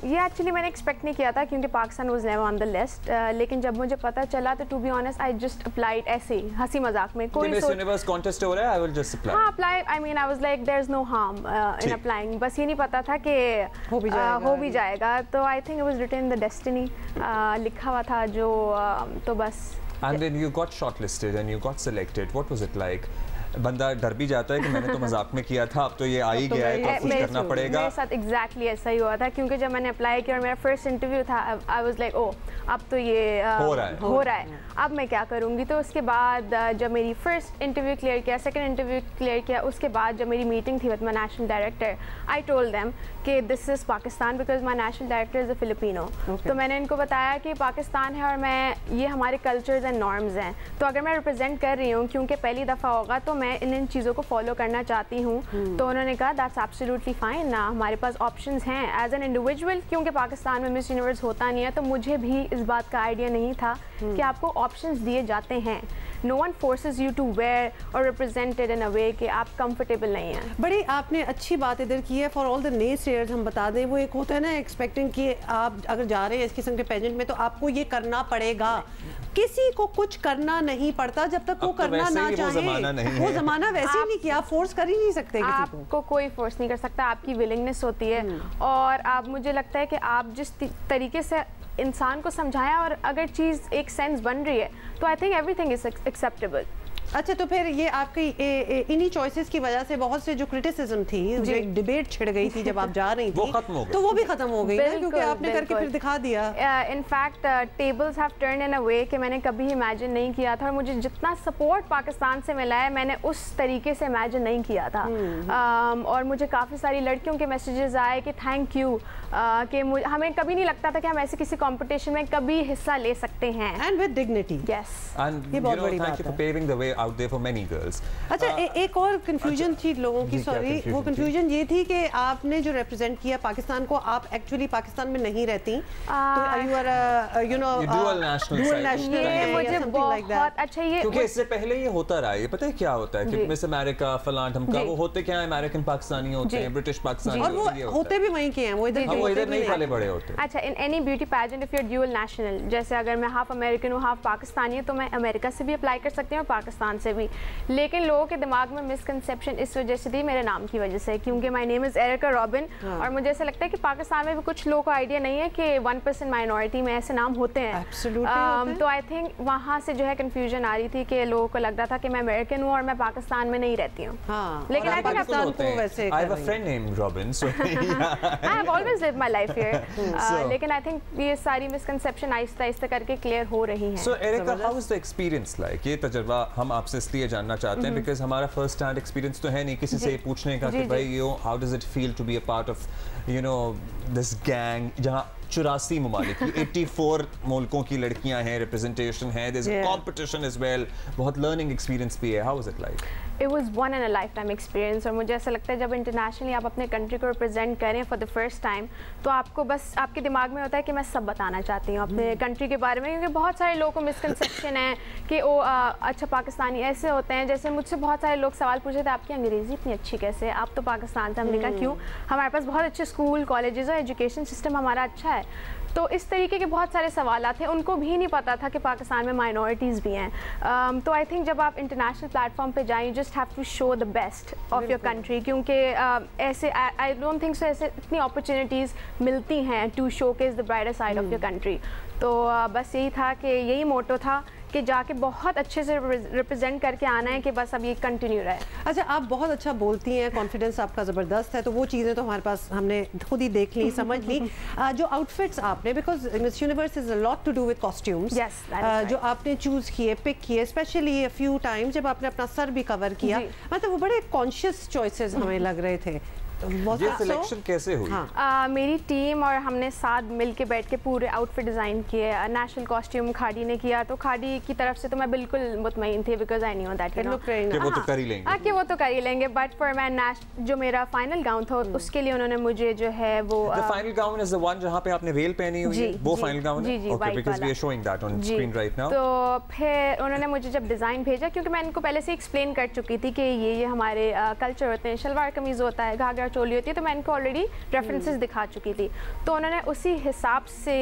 ये एक्चुअली मैंने एक्सपेक्ट नहीं किया था क्योंकि Pakistan was never on the list, लेकिन जब मुझे पता चला तो to be honest I just applied ऐसे ही हंसी मजाक में। कोई मिस यूनिवर्स कॉन्टेस्ट हो रहा है, आई विल जस्ट अप्लाई। हाँ apply, I mean I was like there is no harm in applying, बस ये नहीं पता था कि हो भी जाएगा। तो I think it was written in the destiny, लिखा हुआ था जो तो बस। And then you got shortlisted and you got selected. What was it like? बंदा डर भी जाता है कि मैंने तो मजाक में किया था, अब तो ये आ ही गया है तो कुछ करना पड़ेगा। मेरे साथ एग्जैक्टली ऐसा ही हुआ था क्योंकि जब मैंने अप्लाई किया और मेरा फर्स्ट इंटरव्यू था, आई वाज लाइक ओ अब तो ये हो रहा है, अब मैं क्या करूँगी। तो उसके बाद जब मेरी फर्स्ट इंटरव्यू क्लियर किया, सेकंड इंटरव्यू क्लियर किया, उसके बाद जब मेरी मीटिंग थी with my national director, I told them कि this is Pakistan because my national director is a Filipino. तो मैंने इनको बताया कि पाकिस्तान है और मैं ये हमारे कल्चर्स एंड नॉर्म्स हैं, तो अगर मैं रिप्रेजेंट कर रही हूँ क्योंकि पहली दफ़ा होगा तो मैं इन चीज़ों को फॉलो करना चाहती हूँ। तो उन्होंने कहा दैट्स एब्सोल्युटली फाइन ना, हमारे पास ऑप्शंस हैं एज एन इंडिविजुअल, क्योंकि पाकिस्तान में मिस यूनिवर्स होता नहीं है तो मुझे भी इस बात का आइडिया नहीं था कि आपको ऑप्शंस दिए जाते हैं। No one forces you to wear और रिप्रेजेंटेड इन अ वे कि आप कंफर्टेबल नहीं हैं। बड़ी आपने अच्छी बात इधर की है। फॉर ऑल द नेसेयर्स हम बता दें, वो एक होता है ना एक्सपेक्टिंग कि आप अगर जा रहे हैं इस किस्म के पेजेंट में तो आपको ये करना पड़ेगा। किसी को कुछ करना नहीं पड़ता जब तक वो करना ना चाहे। वो जमाना वैसे ही नहीं किया, आप फोर्स कर ही नहीं सकते किसी को। आपको कोई फोर्स नहीं कर सकता, आपकी विलिंगनेस होती है। और आप, मुझे लगता है कि आप जिस तरीके से इंसान को समझाएं और अगर चीज़ एक सेंस बन रही है तो I think everything is acceptable. अच्छा, तो फिर ये आपकी इन्हीं चॉइसेस की वजह से बहुत से जो क्रिटिसिज्म थी, जो एक डिबेट छिड़ गई थी जब आप जा रही थी, वो खत्म हो गई, तो वो भी खत्म हो गई ना, क्योंकि आपने करके फिर दिखा दिया। In fact tables have turned in a way कि मैंने कभी इमेजिन नहीं किया था और मुझे जितना सपोर्ट पाकिस्तान से मिला है मैंने उस तरीके से इमेजिन नहीं किया था। और मुझे काफ़ी सारी लड़कियों के मैसेजेस आए कि थैंक यू, कि हमें कभी नहीं लगता था कि हम ऐसे किसी कंपटीशन में कभी हिस्सा ले सकते हैं। And with dignity. यस, ये बहुत बड़ी बात है। paving the way out there for many girls. अच्छा, एक और कंफ्यूजन थी लोगों की, सॉरी, वो कंफ्यूजन ये थी कि आपने जो रिप्रेजेंट किया पाकिस्तान को, आप एक्चुअली पाकिस्तान में नहीं रहती, तो you are you know dual national. मुझे बहुत अच्छा, ये क्योंकि इससे पहले ये होता रहा है, ये पता है क्या होता है कि मिस अमेरिका फलां ढमका, वो होते क्या है, अमेरिकन पाकिस्तानी होते हैं, ब्रिटिश पाकिस्तानी, और वो होते भी वहीं के हैं, वो इधर नहीं पाले बड़े होते। अच्छा, in any beauty pageant if you are dual national, जैसे अगर मैं हाफ अमेरिकन हूँ हाफ पाकिस्तानी हूँ, तो मैं अमेरिका से भी अप्लाई कर सकती हूँ और पाकिस्तान से भी। लेकिन लोगों के दिमाग में मिसकंसेप्शन इस वजह से थी, मेरे नाम की वजह से, क्योंकि my name is Erica Robin. और मुझे ऐसा लगता है कि पाकिस्तान में भी कुछ लोगों को आइडिया नहीं है कि 1% माइनॉरिटी में ऐसे नाम होते हैं। तो आई थिंक वहाँ से जो है कंफ्यूजन आ रही थी कि लोगों को लग रहा था कि मैं अमेरिकन हूँ और मैं पाकिस्तान में नहीं रहती हूँ। लेकिन आई थिंक पाकिस्तान को वैसे I have a friend named Robin, so I have always lived my life here. लेकिन आई थिंक ये सारी मिसकंसेप्शन आहिस्ता आहिस्ता करके क्लियर हो रही हैं। So Erica, how was the experience like? ये तजुर्बा हम आपसे इसलिए जानना चाहते हैं बिकॉज हमारा फर्स्ट हैंड एक्सपीरियंस तो है नहीं किसी से पूछने का कि भाई you how does it feel to be a part of you know this gang जहां 84 ममालिक की 84 मुल्कों की लड़कियां हैं, रिप्रेजेंटेशन है, there is competition as well, बहुत लर्निंग एक्सपीरियंस भी है। How was it like? It was one in a lifetime experience. और मुझे ऐसा लगता है जब इंटरनेशनली आप अपने कंट्री को रिप्रेजेंट करें फॉर द फर्स्ट टाइम, तो आपको बस आपके दिमाग में होता है कि मैं सब बताना चाहती हूँ अपने कंट्री के बारे में, क्योंकि बहुत सारे लोगों को मिसकंसेप्शन है कि ओ अच्छा पाकिस्तानी ऐसे होते हैं। जैसे मुझसे बहुत सारे लोग सवाल पूछे थे, आपकी अंग्रेज़ी इतनी अच्छी कैसे है, आप तो पाकिस्तान से। हमने कहा क्यों, हमारे पास बहुत अच्छे स्कूल कॉलेजेस और एजुकेशन सिस्टम हमारा अच्छा है। तो इस तरीके के बहुत सारे सवाल थे, उनको भी नहीं पता था कि पाकिस्तान में माइनॉरिटीज़ भी हैं। तो आई थिंक जब आप इंटरनेशनल प्लेटफॉर्म पे जाएं, you just have to show the best of your country, क्योंकि ऐसे आई डोंट थिंक सो ऐसे इतनी अपॉर्चुनिटीज़ मिलती हैं to showcase the brighter side of your country. तो बस यही था कि यही मोटो था कि जाके बहुत अच्छे से रिप्रेजेंट करके आना है कि बस अब ये कंटिन्यू रहे। अच्छा, आप बहुत अच्छा बोलती हैं, कॉन्फिडेंस आपका ज़बरदस्त है, तो वो चीज़ें तो हमारे पास हमने खुद ही देख ली, समझ ली। जो आउटफिट्स आपने, because Miss Universe is a lot to do with costumes, जो आपने चूज़ किए, पिक किए, स्पेशली अ फ्यू टाइम्स जब आपने अपना सर भी कवर किया, मतलब वो बड़े कॉन्शियस चॉइसेस हमें लग रहे थे। ये सिलेक्शन कैसे हुई? मेरी टीम और हमने साथ मिल के बैठ के पूरे आउटफिट डिज़ाइन किए। नेशनल कॉस्ट्यूम खाड़ी ने किया, तो खाड़ी की तरफ से तो मैं बिल्कुल मुतमईन थी, बिकॉज आई न्यू दैट वो तो कर ही लेंगे। कि वो तो कर ही लेंगे, बट फॉर माय जो मेरा फाइनल गाउन था उसके लिए उन्होंने मुझे जो है वो final gown is the one जहां पे आपने वेल पहनी हुई है, वो फाइनल गाउन है। Okay, because we are showing that on screen right now. तो फिर उन्होंने मुझे जब डिज़ाइन भेजा, क्योंकि मैं इनको पहले से एक्सप्लेन कर चुकी थी कि ये हमारे कल्चर होते हैं, शलवार कमीज़ होता है, घाघरा चोल रही होती है, तो मैं इनको ऑलरेडी रेफरेंसेस दिखा चुकी थी, तो उन्होंने उसी हिसाब से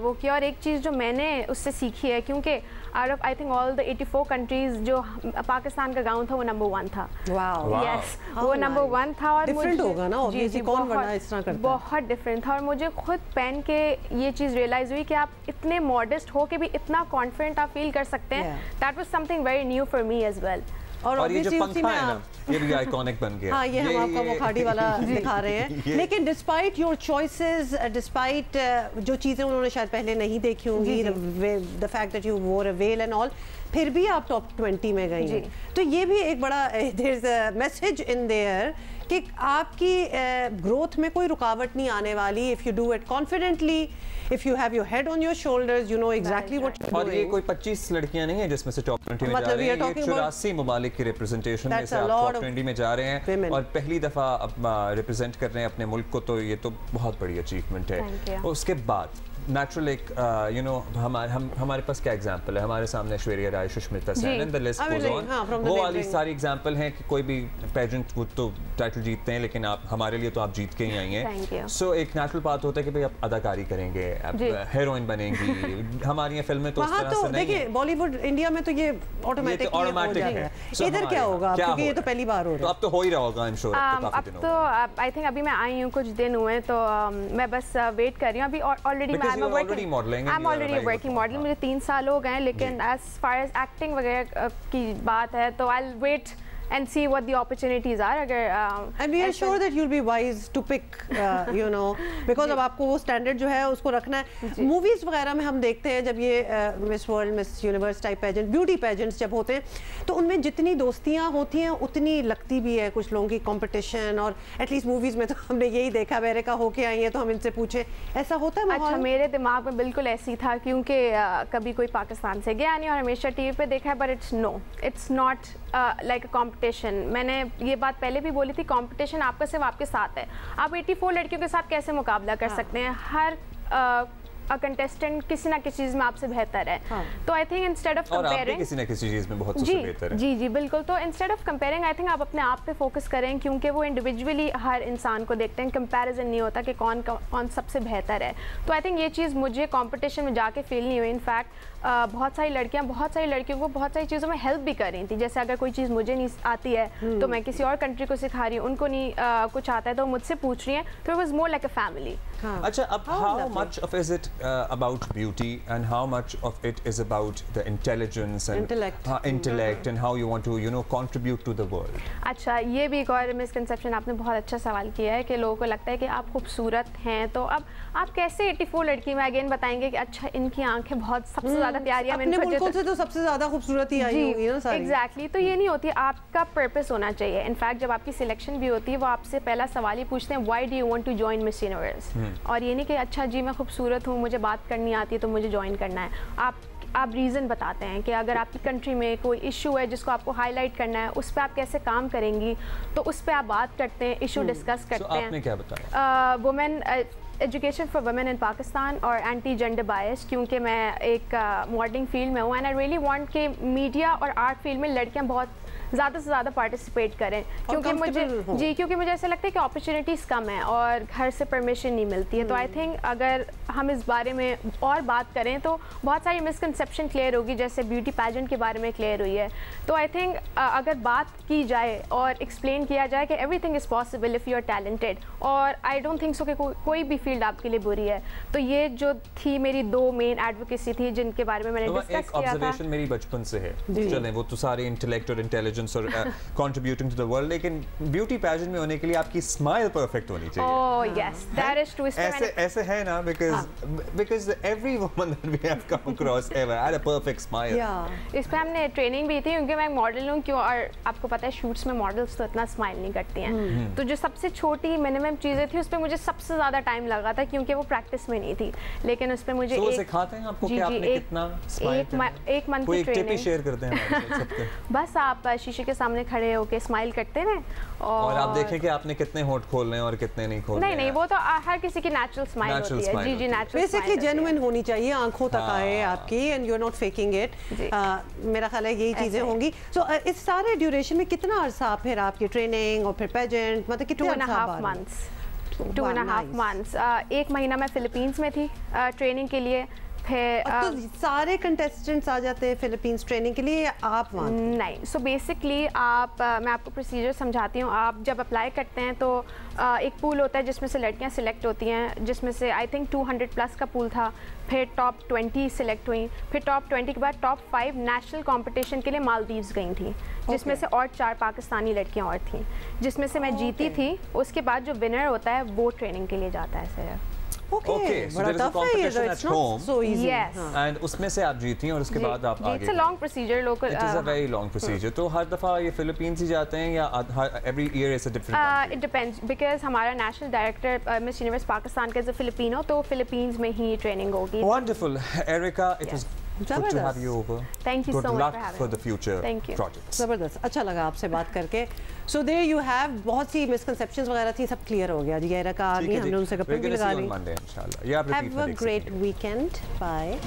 वो किया। और एक चीज़ जो मैंने उससे सीखी है, क्योंकि out of I think all the 84 countries जो पाकिस्तान का गाउन था वो नंबर 1 था। यस, वो नंबर 1 था। और डिफरेंट होगा ना, ऑब्वियसली कौन वरना इस तरह करता है। बहुत डिफरेंट था, और मुझे खुद पहन के ये चीज़ रियलाइज हुई कि आप इतने मॉडेस्ट हो के भी इतना कॉन्फिडेंट आप फील कर सकते हैं। That was something very new for me as well. और ये जो पंखा है ना, ये भी आइकॉनिक बन गया। हाँ, ये हम आपका मोखाड़ी वाला दिखा रहे हैं। लेकिन डिस्पाइट योर चॉइसेस, डिस्पाइट जो चीज़ें उन्होंने शायद पहले नहीं देखी होंगी, द फैक्ट दैट यू वोर अ वेल एंड ऑल, फिर भी आप टॉप 20 में गई हैं। तो ये भी एक बड़ा there is a message in there कि आपकी ग्रोथ में कोई रुकावट नहीं आने वाली if you do it confidently, if you have your head on your shoulders, you know exactly what you are doing. और ये कोई 25 लड़कियां नहीं है जिसमें से टॉप 20 में जा रही हैं, ये 84 ममालिक की रिप्रेजेंटेशन में से आप टॉप 20 में जा रहे हैं और पहली दफ़ा अब रिप्रेजेंट कर रहे हैं अपने मुल्क को, तो ये तो बहुत बड़ी अचीवमेंट है। उसके बाद नेचुरल एक यू नो हमारे पास क्या एग्जांपल है, हमारे सामने Aishwarya Rai, Sushmita Sen and the list goes on, वो वाली सारी एग्जांपल हैं कि कोई भी पेजेंट वो तो टाइटल जीतते हैं, लेकिन आप हमारे लिए तो आप जीत के ही आई हैं। सो एक नेचुरल बात होता है कि भाई आप अदाकारी करेंगे, आप हीरोइन बनेंगी, हमारी फिल्में तो उस तरह से नहीं है। बॉलीवुड इंडिया में तो ये ऑटोमेटिक है, इधर क्या होगा क्योंकि ये तो पहली बार हो रहा है। तो अब तो हो ही रहा होगा आई एम श्योर। अब तो आई थिंक अभी मैं आई हूँ कुछ दिन हुए, तो मैं बस वेट कर रही हूँ। अभी already I'm already working model, मुझे 3 साल हो गए, लेकिन as far as acting वगैरह की बात है तो I'll wait and see what the opportunities are. अगर and we are sure that you'll be wise to pick you know because अब आपको वो स्टैंडर्ड जो है उसको रखना है। मूवीज वगैरह में हम देखते हैं जब ये Miss World, Miss Universe type pageant, beauty pageants जब होते हैं, तो उनमें जितनी दोस्तियाँ होती हैं उतनी लगती भी है कुछ लोगों की कंपटीशन। और एटलीस्ट मूवीज में तो हमने यही देखा, अमेरिका होके आई है तो हम इनसे पूछे, ऐसा होता है? अच्छा, मेरे दिमाग में बिल्कुल ऐसी था, क्योंकि कभी कोई पाकिस्तान से गया नहीं और हमेशा टीवी पे देखा है, but it's not like a competition. मैंने ये बात पहले भी बोली थी, कॉम्पिटिशन आपका सिर्फ आपके साथ है। आप 84 लड़कियों के साथ कैसे मुकाबला कर सकते हैं? हर कंटेस्टेंट किसी ना किसी चीज़ में आपसे बेहतर है। तो I think instead of comparing, किसी ना किसी चीज़ में बहुत सबसे बेहतर है। जी बिल्कुल। तो instead of comparing I think आप अपने आप पे फोकस करें, क्योंकि वो इंडिविजुअली हर इंसान को देखते हैं, कंपैरिजन नहीं होता कि कौन सबसे बेहतर है। तो आई थिंक ये चीज़ मुझे कंपटीशन में जाके फील नहीं हुई। इनफैक्ट बहुत सारी लड़कियों को बहुत सारी चीज़ों में हेल्प भी कर रही थी। जैसे अगर कोई चीज़ मुझे नहीं आती है तो मैं किसी और कंट्री को सिखा रही हूँ, उनको नहीं कुछ आता है तो मुझसे पूछ रही हैं, तो it was more like a family. अच्छा, अब how much of is it about beauty and how much of it is about the intelligence and intellect and how you want to contribute to the world? अच्छा, ये भी एक और misconception आपने बहुत अच्छा सवाल किया है कि लोगों को लगता है कि आप खूबसूरत हैं, तो अब आप कैसे 84 लड़की में अगेन बताएंगे कि अच्छा इनकी आंखें बहुत सबसे ज़्यादा प्यारी है, अपने मुल्कों से तो सबसे ज़्यादा खूबसूरत ही आई होगी ना सारी। एग्जैक्टली, तो ये नहीं होती, आपका पर्पस होना चाहिए। इनफैक्ट जब आपकी सिलेक्शन भी होती है वो आपसे पहला सवाल ही पूछते हैं, why do you want to join Miss Universe? और ये नहीं कि अच्छा जी मैं खूबसूरत हूँ, मुझे बात करनी आती है तो मुझे ज्वाइन करना है। आप रीज़न बताते हैं कि अगर आपकी कंट्री में कोई इशू है जिसको आपको हाईलाइट करना है, उस पर आप कैसे काम करेंगी, तो उस पर आप बात करते हैं, इशू डिस्कस करते हैं। आपने क्या बताया? Women education for women in Pakistan और एंटी जेंडर बायस, क्योंकि मैं एक मॉडलिंग फील्ड में हूँ एंड आई रियली वांट कि मीडिया और आर्ट फील्ड में लड़कियाँ बहुत ज़्यादा से ज़्यादा पार्टिसिपेट करें, क्योंकि मुझे ऐसा लगता है कि अपॉर्चुनिटीज़ कम है और घर से परमिशन नहीं मिलती है। तो आई थिंक अगर हम इस बारे में और बात करें तो बहुत सारी मिसकंसेप्शन क्लियर होगी, जैसे ब्यूटी पैजेंट के बारे में क्लियर हुई है। तो आई थिंक अगर बात की जाए और एक्सप्लेन किया जाए कि everything is possible if you are talented, और आई डोंट थिंक सो कि कोई भी फील्ड आपके लिए बुरी है। तो ये जो थी मेरी 2 मेन एडवोकेसी थी जिनके बारे में मैंने डिस्कस किया था। ऑब्जर्वेशन मेरी बचपन से है, चलें वो तो सारे इंटेलेक्ट और इंटेलिजेंस और कंट्रीब्यूटिंग टू द वर्ल्ड, लेकिन ब्यूटी पैजेंट में होने के लिए आपकी स्माइल परफेक्ट होनी चाहिए। Oh yes, that is true. ऐसे है ना, because every woman that we have come across ever had a perfect smile. इस पे हमने ट्रेनिंग भी थी, क्योंकि मैं मॉडल हूँ, क्यों, और आपको पता है शूट्स में मॉडल्स तो इतना स्माइल नहीं करती हैं। तो जो सबसे छोटी मिनिमम चीज़ें थी उस पर मुझे सबसे ज़्यादा टाइम लगा था, क्योंकि वो प्रैक्टिस में नहीं थी। लेकिन उस पर मुझे सिखाते हैं आपको कि आपने कितना स्माइल, एक मंथ की ट्रेनिंग शेयर करते हैं। बस आप शीशे के सामने खड़े होके स्माइल करते रहे। और आप देखें कि आपने कितने होंठ खोलने और कितने नहीं खोलने। नहीं, वो तो हर किसी की नेचुरल स्माइल होती है। जी जी, नेचुरल बेसिकली जेन्युइन होनी चाहिए, आंखों तक आए आपकी, and you are not faking it. मेरा ख्याल है यही चीजें होंगी। सो इस सारे ड्यूरेशन में कितना अरसा फिर आपकी ट्रेनिंग और फिर पेजेंट, मतलब कितने 2.5 months 2.5 months। 1 महीना मैं फिलीपींस में थी ट्रेनिंग के लिए। फिर तो सारे कंटेस्टेंट्स आ जाते हैं फिलीपींस ट्रेनिंग के लिए या आप वहाँ? नहीं, सो बेसिकली आप मैं आपको प्रोसीजर समझाती हूँ। आप जब अप्लाई करते हैं तो एक पूल होता है जिसमें से लड़कियाँ सिलेक्ट होती हैं, जिसमें से आई थिंक 200+ का पूल था। फिर टॉप 20 सिलेक्ट हुई। फिर टॉप 20 के बाद टॉप 5 नेशनल कंपटीशन के लिए मालदीव्स गई थी, जिसमें से और 4 पाकिस्तानी लड़कियाँ और थीं, जिसमें से मैं जीती थी। उसके बाद जो विनर होता है वो ट्रेनिंग के लिए जाता है sir. Okay, so there is a competition at home, so easy. Yes. and उसमें से आप जीती और उसके बाद आप आगे। It's a long procedure, local. It is a very long procedure. तो हर दफा ये फिलीपींस ही जाते हैं या every year is a different country? It depends because हमारा national director miss Universe Pakistan का फिलिपिनो, तो फिलीपींस में ही ट्रेनिंग होगी। Wonderful, Erica, it was good to have you over. Thank you so much for having me. Good for luck for the future projects. जबरदस्त, अच्छा लगा आपसे बात करके। So there you have, बहुत सी मिसकंसेप्शंस वगैरह थी, सब क्लियर हो गया जी। एरिका आ गई, हमने उनसे गप्पे भी लगा ली। इंशाल्लाह। Have a great weekend. Bye.